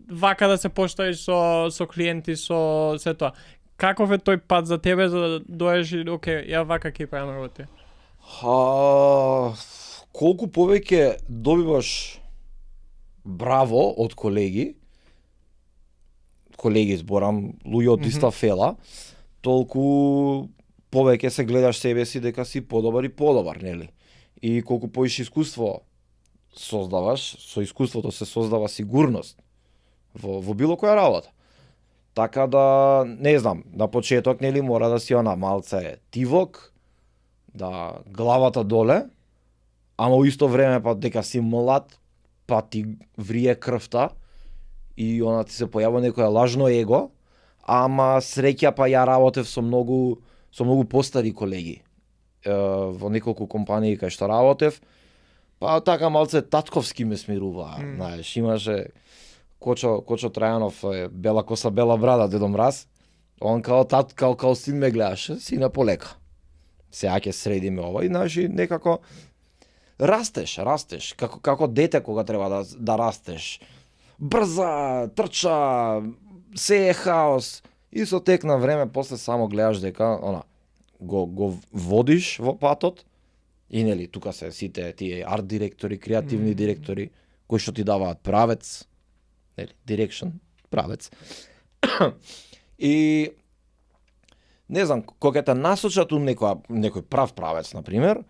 вака да се поставиш со клиенти, со се тоа. Каков е тој пат за тебе за да доеш и оке, ја вака ќе правам работи? Колку повеќе добиваш браво од колеги зборам, луѓе од иста фела, толку повеќе се гледаш себе си дека си подобар и подобар, нели? И колку поише искуство создаваш, со искуството се создава сигурност во било која работа. Така да, не знам, на почеток, нели, мора да си она малце тивок, да главата доле, ама во исто време па дека си млад, па ти врие крвта и она ти се појава некоја лажно его, ама среќа па ја работев со многу постари колеги во неколку компании кај што работев, па така малце татковски ме смируваа, знаеш, имаше Кочо Трајанов, бела коса, бела брада, Дедо Мраз, он као син ме гледаше, сина полека. Сега ќе средиме ова и знаеш, некако растеш, како дете кога треба да растеш. Брза, трча, се е хаос и со тек на време после само гледаш дека го водиш во патот и нели тука се сите тие арт директори, креативни директори кои што ти даваат правец, нели, direction, правец. И не знам, кога те насочат у некој прав правец, на пример,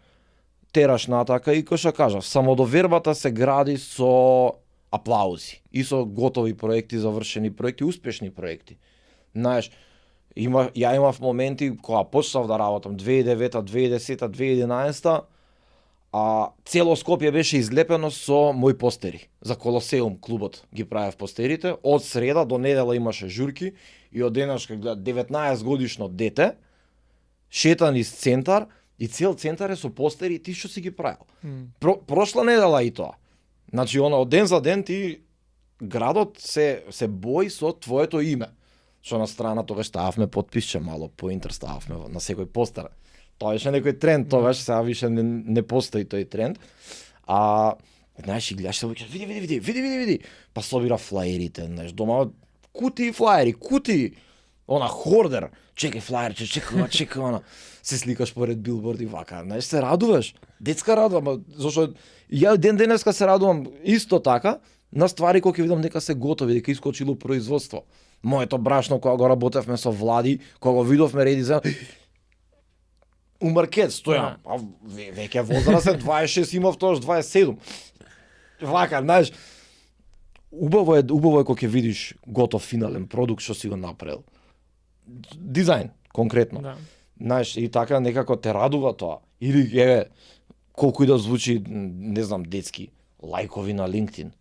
тераш натака и кој што кажав, самодовербата се гради со аплаузи и со готови проекти, завршени проекти, успешни проекти. Знаеш, ја имав моменти кога почнав да работам 2009, 2010, 2011, а цело Скопје беше излепено со мои постери. За Колосеум клубот ги правев постерите, од среда до недела имаше журки и од денес кога гледат 19 годишно дете шета низ центар и цел центар е со постери ти што си ги правил. Прошла недела и тоа. Значи од ден за ден ти градот се бои со твоето име. Што на страна тогаш стававме потписче мало по интер стававме на секој постер. Тоа беше некој тренд, тоа беше, сега више не постои тој тренд. Знаеш, и гледаш се, види, па собира флаерите, знаеш, дома кути флаери, она хордер, чекај флаерче, чекај она, се сликаш поред билборд и вака, знаеш, се радуваш, детска радува, зашто ја денеска се радувам исто така, на ствари кои ќе видам дека се готови, дека искочило производство. Моето брашно, кога го работевме со Влади, кога го видовме реди за у маркет стојам, веќе возрастен, 26 имав тоаш 27. Вака, знаеш, убаво е кога ќе видиш готов финален продукт што си го направил. Дизајн конкретно. Да. Знаеш, и така некако те радува тоа. Или еве колку и да звучи, не знам, детски, лајкови на LinkedIn.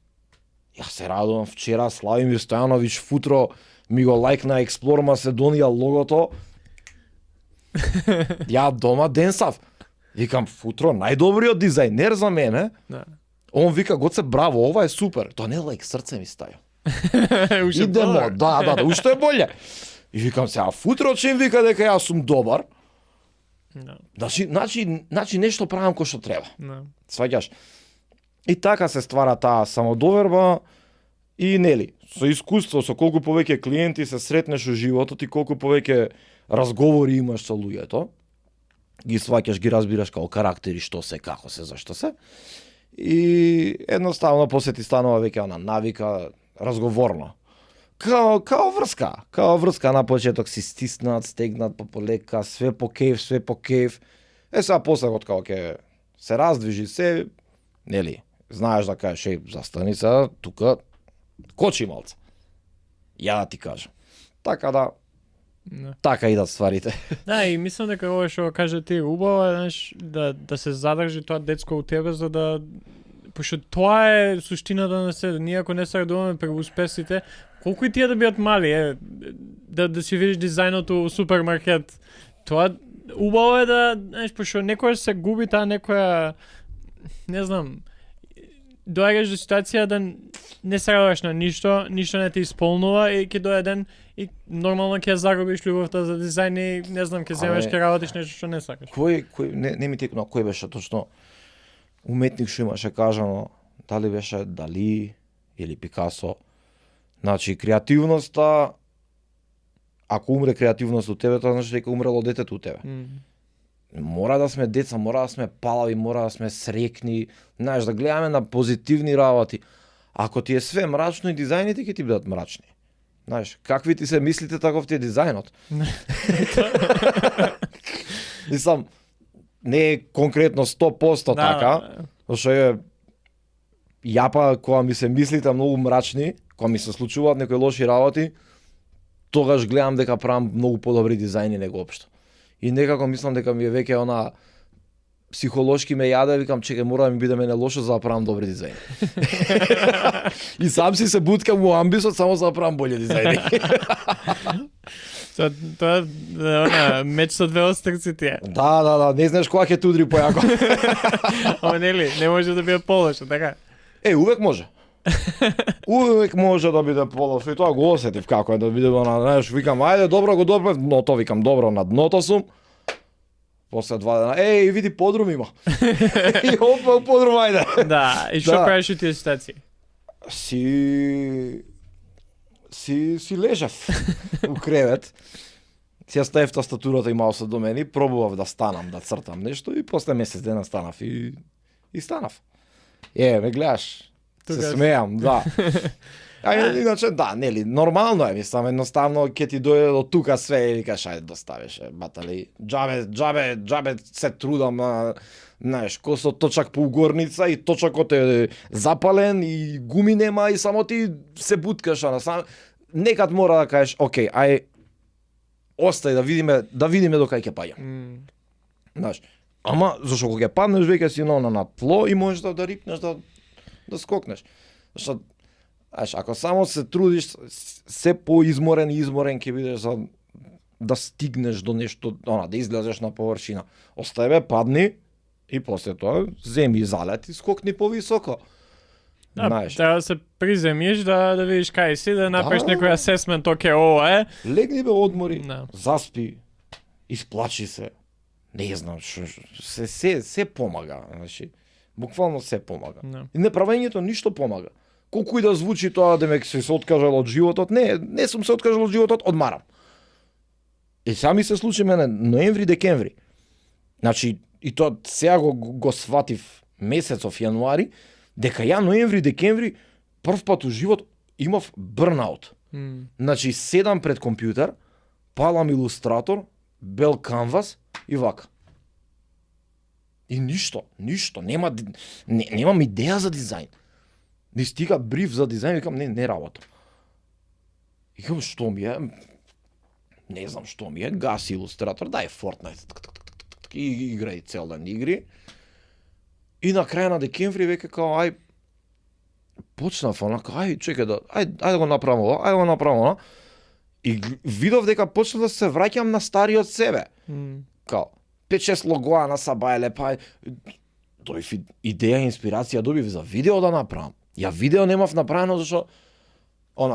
Ја се радувам вчера Славимир Стојановиќ футро ми го лајкна Explore Macedonија логото. Ја дома денсав. Викам футро најдобриот дизајнер за мене. Да. Он вика Гоце браво, ова е супер. Тоа не е лајк, срце ми стаја. Уште Идемо, подобро. да, уште е боле. И викам сега футро чим вика дека јас сум добар. Да. Значи нешто правам кој што треба. Да. Сваѓаш? И така се ствара таа самодоверба и нели, со искуство, со колку повеќе клиенти се сретнеш во животот и колку повеќе разговори имаш со луѓето, ги сваќаш, ги разбираш као карактери, што се, како се, зашто се. И едноставно после ти станува веќе она навика, разговорно. Као врска на почеток си стиснат, стегнат полека, све по кеф. Сега после од као ќе се раздвижи се, нели, знаеш да кажеш, застани се, тука кочи малце. Ја да ти кажам. Така да, Да. така идат стварите. Да, и мислам дека ова што каже ти убаво е, знаеш, да се задржи тоа детско у тебе за да пошто тоа е суштината на се. Ние ако не се радуваме пред успесите, колку и тие да бидат мали, да си видиш дизајното у супермаркет. Тоа убаво е да, знаеш, пошто некојаш се губи таа некоја, не знам, доаѓаш до ситуација да не се радуваш на ништо не те исполнува и ќе дојде ден и нормално ќе загубиш љубовта за дизајн и не знам, ќе земеш, ќе работиш нешто што не сакаш. Кој не ми текна кој беше точно уметник што имаше кажано, дали беше Дали или Пикасо. Значи креативноста, ако умре креативност у тебе, тоа значи дека умрело детето у тебе. Мора да сме деца, мора да сме палави, мора да сме срекни, знаеш, да гледаме на позитивни работи. Ако ти е све мрачно и дизајните ќе ти бидат мрачни. Знаеш, какви ти се мислите, таков ти е дизајнот. Мислам, не е конкретно 100% така, зашто е јапа кога ми се мислите многу мрачни, кога ми се случуваат некои лоши работи, тогаш гледам дека правам многу подобри дизајни него општо. И некако мислам дека ми е веќе она психолошки ме јаде, викам чекај, мора да ми биде мене лошо за да правам добри дизајни. И сам си се буткам во амбисот само за да правам боле дизајни. Тоа е меч со две острици тие. Да, не знаеш кога ќе те удри појако. Ама нели, не може да биде полошо, така? Увек може. Увек може да биде полошо и тоа го осетив како е да биде она, знаеш, викам ајде добро го допрев дното, викам добро на дното сум. После 2 дена, види подрум има. И опа подрум ајде. Да, и што правиш у тие ситуации? Си лежав у кревет. Си ја ставив тастатурата и маусот до мене, пробував да станам, да цртам нешто и после месец дена станав и станав. Ме гледаш, се смеам, да. Иначе, да, нели, нормално е, мислам, едноставно ќе ти дојде до тука све и викаш, ајде доставиш, батали, џабе се трудам, знаеш, косо точак по угорница и точакот е запален и гуми нема и само ти се буткаш, некад мора да кажеш, окей, ај, остај да видиме до кај ќе паѓам. Знаеш, ама зашто кога ќе паднеш веќе си на тло и можеш да рипнеш, да скокнеш. Зашто ако само се трудиш, се поизморен ќе бидеш за да стигнеш до нешто, да излезеш на површина. Остај бе, падни и после тоа земи залет и скокни повисоко. Да, треба да се приземиш, да видиш кај си, да направиш некој асесмент, оке, ова е. Легни бе, одмори, заспи, исплачи се. Не знам, се помага, значи, буквално се помага. И неправењето ништо помага. Колку и да звучи тоа демек се откажал од животот, не сум се откажал од животот, одмарам. И сега ми се случи мене ноември, декември. Значи, и тоа сега го сватив месецов јануари, дека ја ноември, декември, прв пат у живот имав бърнаут. Значи, седам пред компјутер, палам илустратор, бел канвас и вака. И ништо, немам идеја за дизајн. Ни стига бриф за дизајн, викам не работам. Викам што ми е? Не знам што ми е, гаси илустратор, дај Fortnite. И играј цел ден игри. И на крај на декември веќе као ај почнав онака, чекај да го направам ова, И видов дека почнав да се враќам на стариот себе. Као 5-6 логоа на Сабајле, па тој идеја, инспирација добив за видео да направам. Ја видео немав направено зашто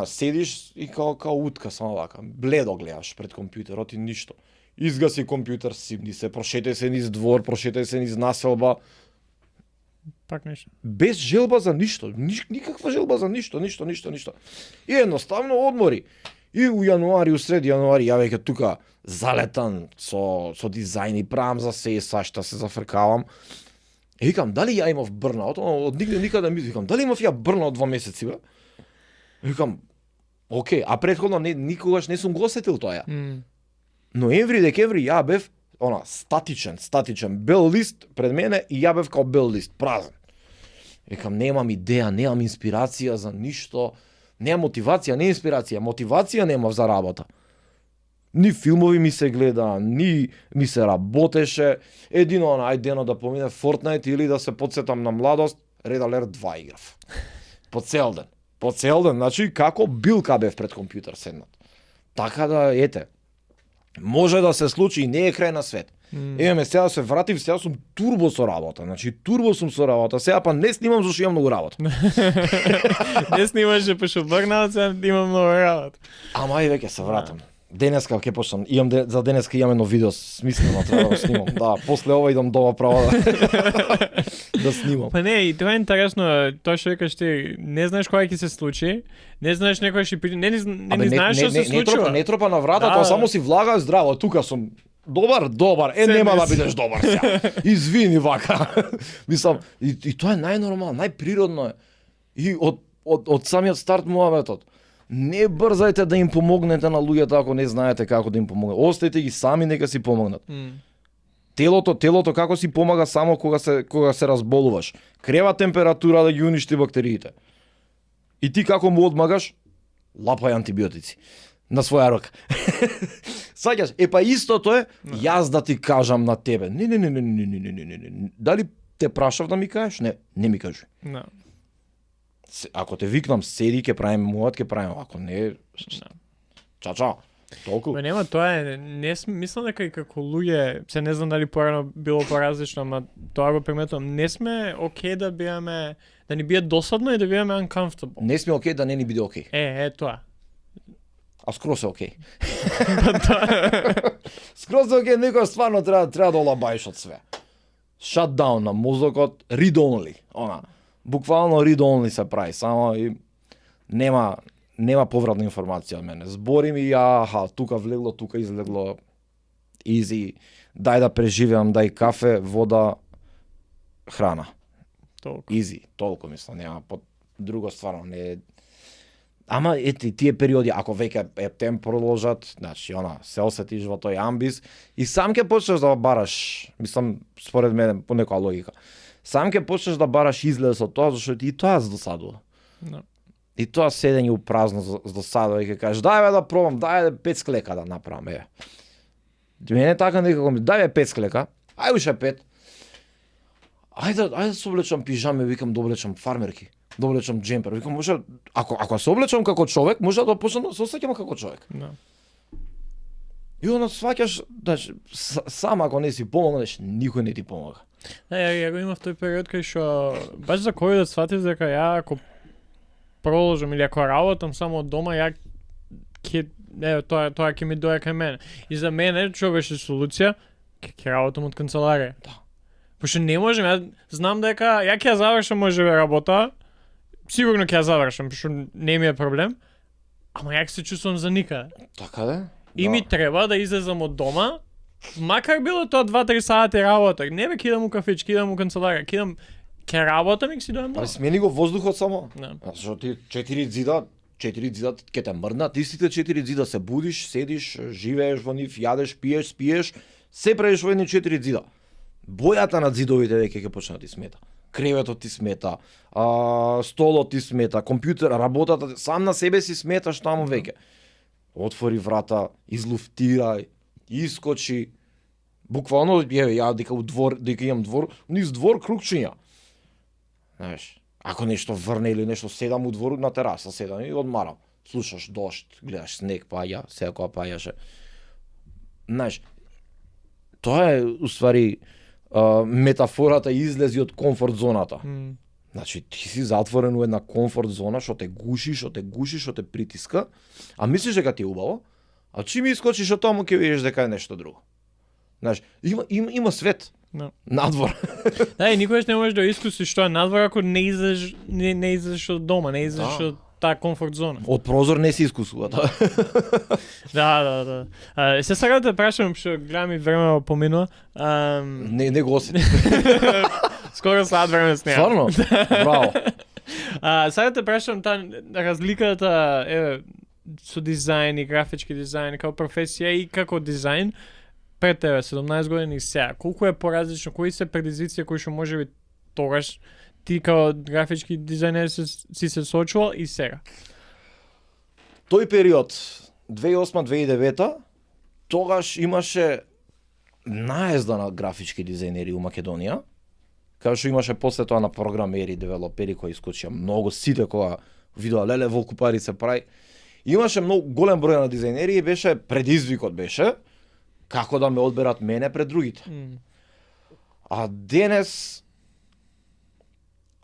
седиш и као утка само вака, бледо гледаш пред компјутерот и ништо. Изгаси компјутер, сипни се, прошетај се низ двор, прошетај се низ населба. Пак нешто. Без желба за ништо, никаква желба за ништо. И едноставно одмори. И у сред јануари, ја веќе тука залетан со дизајни, правам за се и сашта, се зафркавам. И викам, дали ја имав бърнаут? Од никаде ми викам, дали имав ја бърнаут 2 месеци, бе? И викам, окей, а претходно никогаш не сум го осетил тоа. Ноември, декември, ја бев статичен, бел лист пред мене и ја бев као бел лист, празен. Викам, немам идеја, немам инспирација за ништо, немам мотивација, не инспирација, мотивација немав за работа. Ни филмови ми се гледа, ни ми се работеше, едино дено да помине Fortnite или да се подсетам на младост, Red Alert 2 играв. По цел ден, значи како билка бев пред компјутер седнат. Така да, ете, може да се случи и не е крај на свет. Еве сега се вратив, сега сум турбо со работа. Сега па не снимам зашто имам многу работа. Не снимаше па што бърнаут, сега имам многу работа. Ама и веќе се вратам. Денеска ќе почнам, за денеска имам едно видео смислено, треба да го снимам. Да, после ова идам дома право да снимам. Па не, и тоа е интересно, тоа што викаш ти, не знаеш кога ќе се случи, не знаеш некој ќе не знаеш што се случува. Не тропа на вратата, само си влага, здраво, тука сум. Добар, нема да бидеш добар сега. Извини вака. Мислам, и тоа е најнормално, најприродно е. И од самиот старт муаветот. Не брзајте да им помогнете на луѓето ако не знаете како да им помогнете. Оставете ги сами, нека си помогнат. Телото како си помага само кога се разболуваш. Крева температура да ги уништи бактериите. И ти како му одмагаш? Лапај антибиотици на своја рука. Саѓаш, па истото е, јас да ти кажам на тебе. Не. Дали те прашав да ми кажеш? Не ми кажи. Ако те викнам, седи, ќе правим муат, ќе правим. Ако не, чао. Толку. Нема, тоа е, не мислам дека и како луѓе, се не знам дали порано било поразлично, ама тоа го приметувам, не сме окей да биеме, да ни биде досадно и да биеме uncomfortable. Не сме окей да не ни биде окей. Тоа. А скроз е окей. Скроз е окей, некој стварно треба да олабаиш од све. Shutdown на мозокот, read only. Буквално read only се прави, само и нема повратна информација од мене. Зборим и тука влегло, тука излегло. Easy. Дај да преживеам, дај кафе, вода, храна. Толку. Easy, толку мислам, нема друго стварно не. Ама тие периоди, ако веќе ептем продолжат, значи се осетиш во тој амбис и сам ќе почнеш да бараш, мислам според мене по некоја логика. Сам ќе почнеш да бараш излез од тоа зашто ти и тоа здосадува. И тоа седење у празно здосадува и ќе кажеш дај да пробам, дај 5 склека да направам, Мене така некако ми дај 5 склека, ај уште 5. Ајде да се облечам пижаме, викам да облечам фармерки. Да облечам джемпер. Викам, може, ако се облечам како човек, може да почнам да се осеќам како човек. И сваќаш, значи, сам ако не си помогнеш, никој не ти помага. Ја го имав тој период кај што баш за кој да сватиш дека ја ако продолжам или ако работам само од дома, ја тоа ќе ми дојде кај мене. И за мене што беше солуција, ќе работам од канцеларија. Пошто не можем, ја знам дека ја ќе ја завршам можеби работа, сигурно ќе ја завршам, пошто не ми е проблем, ама ја се чувствувам за никаде. Така да? И ми треба да излезам од дома, макар било тоа 2-3 сати работа. Не бе, кидам у кафеч, кидам у канцеларија, ќе работам и ќе си дојам дома. Смени го воздухот само. Зашто ти 4 зида ќе те мрднат, истите 4 зида се будиш, седиш, живееш во нив, јадеш, пиеш, спиеш, се правиш во едни 4 зида. Бојата на зидовите веќе ќе почне да ти смета. Креветот ти смета, столот ти смета, компјутер, работата, сам на себе си сметаш таму веќе. Отвори врата, излуфтирај, искочи. Буквално, ја дека имам двор, низ двор кругчиња. Знаеш, ако нешто врне или нешто, седам у двору на тераса, седам и одмарам. Слушаш дожд, гледаш снег паѓа, сега кога паѓаше. Знаеш, тоа е уствари метафората излези од комфорт зоната. Значи, ти си затворен у една комфорт зона, што те гуши, што те притиска, а мислиш дека ти е убаво, а чим искочиш од таму ќе видиш дека е нешто друго. Знаеш, има свет. No. Надвор. Да, и никогаш не можеш да искусиш што е надвор ако не излезеш од дома, не излезеш од таа комфорт зона. Од прозор не се искусува тоа. Да. Се сега да те прашам, што гледам и време поминува. Не го осети. Скоро сад време с неа. Стварно? Браво. Сега те прашам таа разликата со дизајн и графички дизајн како професија и како дизајн пред тебе 17 години и сега. Колку е поразлично, кои се предизвици кои што можеби тогаш ти како графички дизајнер си се соочувал и сега? Тој период 2008-2009 тогаш имаше наезда на графички дизајнери у Македонија. Као што имаше после тоа на програмери, девелопери кои искочија многу, сите кога видоа леле волку пари се прави. Имаше многу голем број на дизајнери и беше предизвикот беше како да ме одберат мене пред другите. А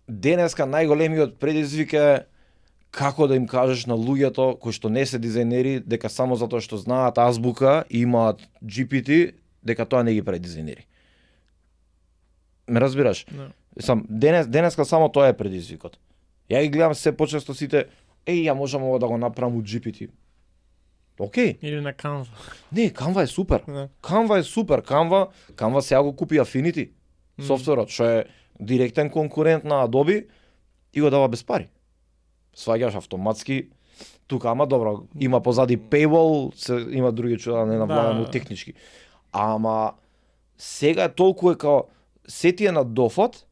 денеска најголемиот предизвик е како да им кажеш на луѓето кои што не се дизајнери дека само затоа што знаат азбука и имаат GPT дека тоа не ги прави дизајнери. Ме разбираш? No. Денеска само тоа е предизвикот. Ја ги гледам се почесто сите, ја можам ова да го направам у GPT. Океј. Или на Canva. Не, Canva е супер. Да. Canva е супер. Canva сега го купи Affinity софтверот, што е директен конкурент на Adobe и го дава без пари. Сваѓаш автоматски. Тука, ама добро, има позади paywall, има други чуда, не навлagам у технички. Ама сега толку е као се ти е на дофат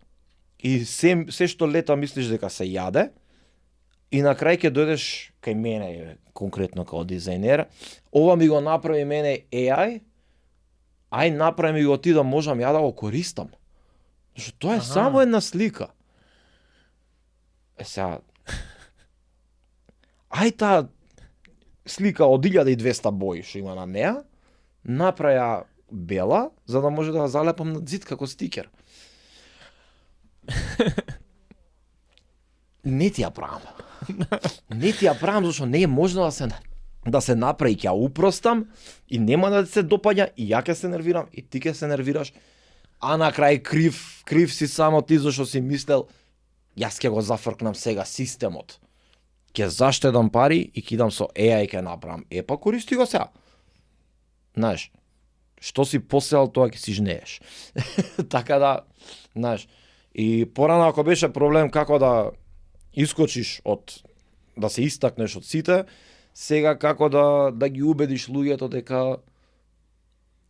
и се што лета мислиш дека се јаде и на крај ќе дојдеш кај мене конкретно као дизајнер, ова ми го направи мене AI, ај направи ми го ти да можам ја да го користам. Зашто тоа е само една слика. Сега, ај таа слика од 1200 бои што има на неа, направи бела, за да може да ја залепам на зид како стикер. Не ти ја правам. Не ти ја правам, зашто не е можно да се направи, ќе ја упростам и нема да се допаѓа и ја ќе се нервирам и ти ќе се нервираш. А на крај крив си само ти зашто си мислел јас ќе го зафркнам сега системот. Ќе заштедам пари и кидам со AI ќе направам. Па користи го сега. Знаеш, што си посеал тоа ќе си жнееш. Така да, знаеш, и порано ако беше проблем како да искочиш од да се истакнеш од сите, сега како да ги убедиш луѓето дека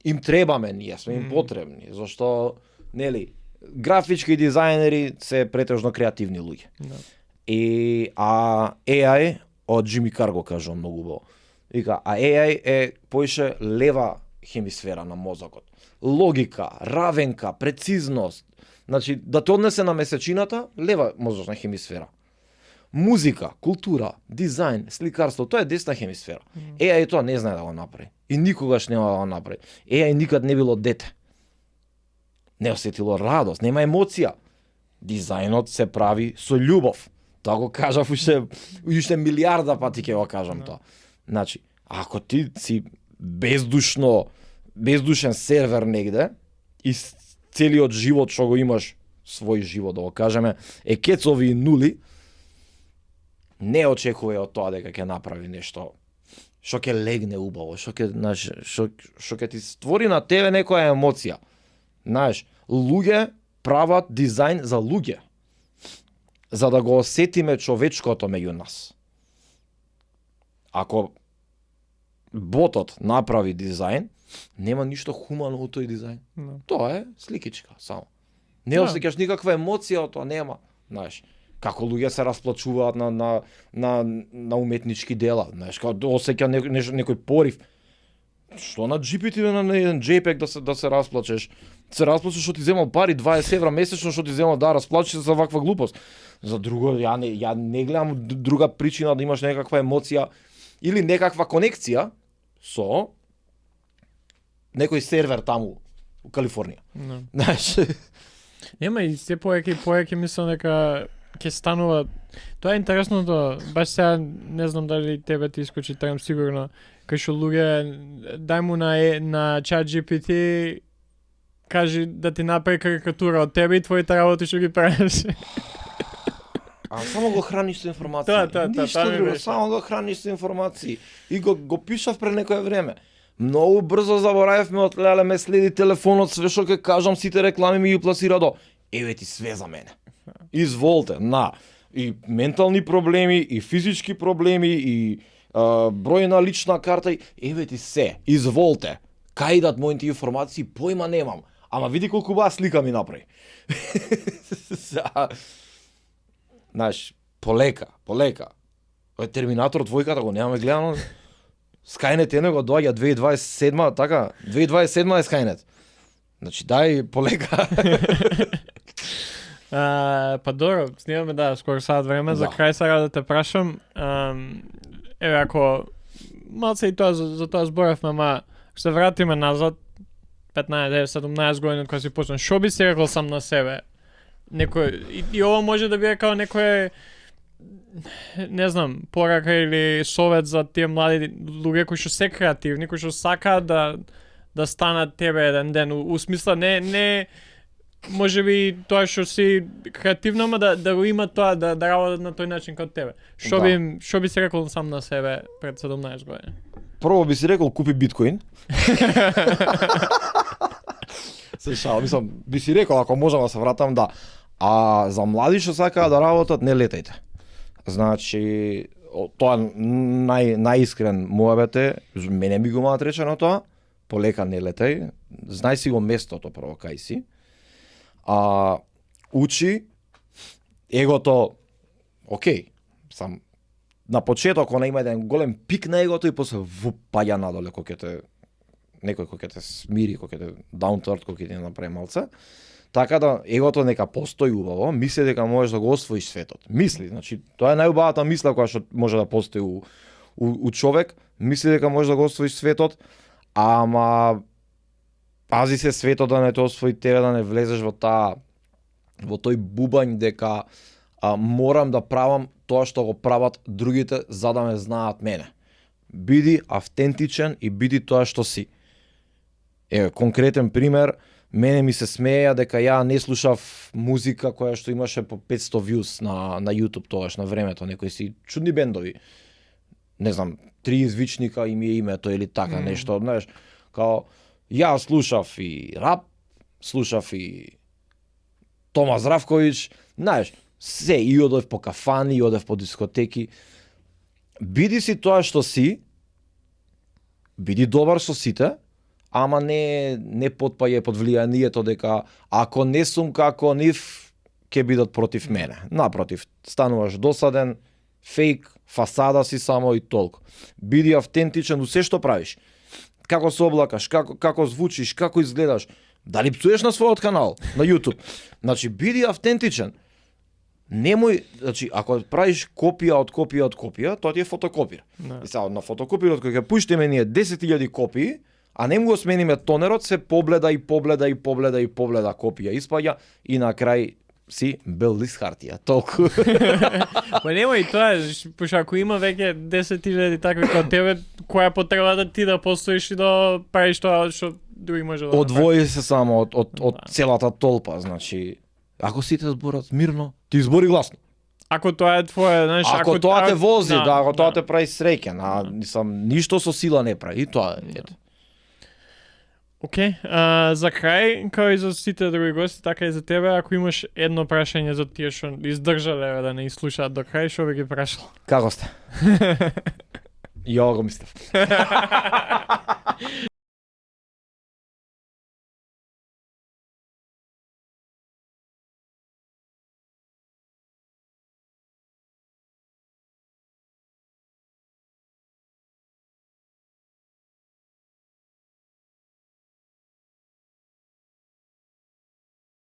им требаме, ние сме им потребни, зашто нели графички дизајнери се претежно креативни луѓе. AI од Джими Карго кажува многу убаво. Вика, AI е поише лева хемисфера на мозокот. Логика, равенка, прецизност. Значи, да те однесе на месечината, лева мозочна хемисфера. Музика, култура, дизајн, сликарство, тоа е десна хемисфера. AI тоа не знае да го направи. И никогаш нема да го направи. AI никад не било дете. Не осетило радост, нема емоција. Дизајнот се прави со љубов. Тоа го кажав уште милиарда пати ќе го кажам тоа. Значи, ако ти си бездушен сервер негде и целиот живот што го имаш, свој живот да го кажеме, е кецови и нули, не очекувај од тоа дека ќе направи нешто што ќе легне убаво, што ќе ти створи на тебе некоја емоција. Знаеш, луѓе прават дизајн за луѓе, за да го осетиме човечкото меѓу нас. Ако ботот направи дизајн, нема ништо хумано во тој дизајн. Тоа е сликичка само. Не Да. осеќаш никаква емоција од тоа, нема. Знаеш, како луѓе се расплачуваат на уметнички дела, знаеш, како осеќа некој порив. Што на GPT на еден JPEG да се расплачеш? Се расплачеш што ти земал пари 20 евра месечно, што ти земал да расплачеш се за ваква глупост. За друго ја не гледам друга причина да имаш некаква емоција или некаква конекција со некој сервер таму у Калифорнија. Да. Знаеш, Нема и се поеќе и поеќе мислам дека ќе станува. Тоа е интересното, баш сега не знам дали тебе ти искочи терам сигурно, кај што луѓе дај му на ChatGPT кажи да ти направи карикатура од тебе и твоите работи што ги правиш. а само го храниш со информации. Тоа Ништо ми друго, беше. само го храниш со информации. И го пишав пред некое време. Многу брзо заборавивме од леле ме следи телефонот, све што ќе кажам, сите реклами ми ги пласира до. Еве ти све за мене. Изволте, и ментални проблеми, и физички проблеми, и број на лична карта, еве ти се. Изволте. Кај идат моите информации, појма немам. Ама види колку баа слика ми направи. Знаеш, полека. Ој Терминатор двојката го немаме гледано. Skynet е него доаѓа 2027, така? 2027 е Skynet. Значи, дај полека. Па добро, снимаме скоро сад време, за Да. крај сега да те прашам, еве ако малце и тоа за тоа зборевме, ама ако се вратиме назад 15-17 години од кога си почнав, што би си рекол сам на себе? Некој и ова може да биде као некој не знам, порака или совет за тие млади луѓе кои што се креативни, кои што сакаат да станат тебе еден ден, у смисла не може би тоа што си креативно, ама да го има тоа, да работат на тој начин како тебе. Што би си рекол сам на себе пред 17 години? Прво би си рекол купи биткоин. Се шал, мислам, би си рекол ако можам да се вратам, да. А за млади што сакаат да работат, не летајте. Значи, тоа најискрен муабет е, мене ми го имаат речено тоа, полека не летај, знај си го местото прво кај си. Учи, егото, окей, сам на почеток она има еден голем пик на егото и после паѓа надоле кој ќе те некој кој ќе те смири, кој ќе те даунтурт, кој ќе те направи малце. Така да егото нека постои убаво, мисли дека можеш да го освоиш светот. Мисли, значи тоа е најубавата мисла која што може да постои у човек, мисли дека можеш да го освоиш светот, ама пази се светот да не те освои тебе, да не влезеш во тој бубањ дека морам да правам тоа што го прават другите за да ме знаат мене. Биди автентичен и биди тоа што си. Еве, конкретен пример, мене ми се смеја дека ја не слушав музика која што имаше по 500 views на YouTube тогаш на времето, некои си чудни бендови. Не знам, 3 извичника им е името или така нешто, знаеш, као ја слушав и рап, слушав и Тома Здравковиќ, знаеш, се и одев по кафани, и одев по дискотеки. Биди си тоа што си, биди добар со сите, ама не потпаѓај под влијанието дека ако не сум како нив, ќе бидат против мене. Напротив, стануваш досаден, фейк, фасада си само и толку. Биди автентичен у се што правиш. Како се облакаш, како звучиш, како изгледаш. Дали пцуеш на својот канал, на YouTube. Значи, биди автентичен. Немој, значи, ако правиш копија од копија, тоа ти е фотокопир. Да. И сега, на фотокопирот кој ќе пуштиме ние 10.000 копии, а не му го смениме тонерот, се побледа копија испаѓа и на крај си бел лист хартија. Толку. Па нема и тоа, пошто ако има веќе 10.000 такви како тебе, која потребата ти да постоиш и да правиш тоа што други може да Одвои се само од Да. целата толпа, значи, ако сите зборат мирно, ти збори гласно. Ако тоа е твое, знаеш, Ако тоа те вози, ако тоа да. те прави среќен, ништо со сила не прави, и тоа е. Океј, за крај, као и за сите други гости, така и за тебе, ако имаш едно прашање за тие што издржале да не изслушаат до крај, што би ги прашал? Како сте? Ја го мислев.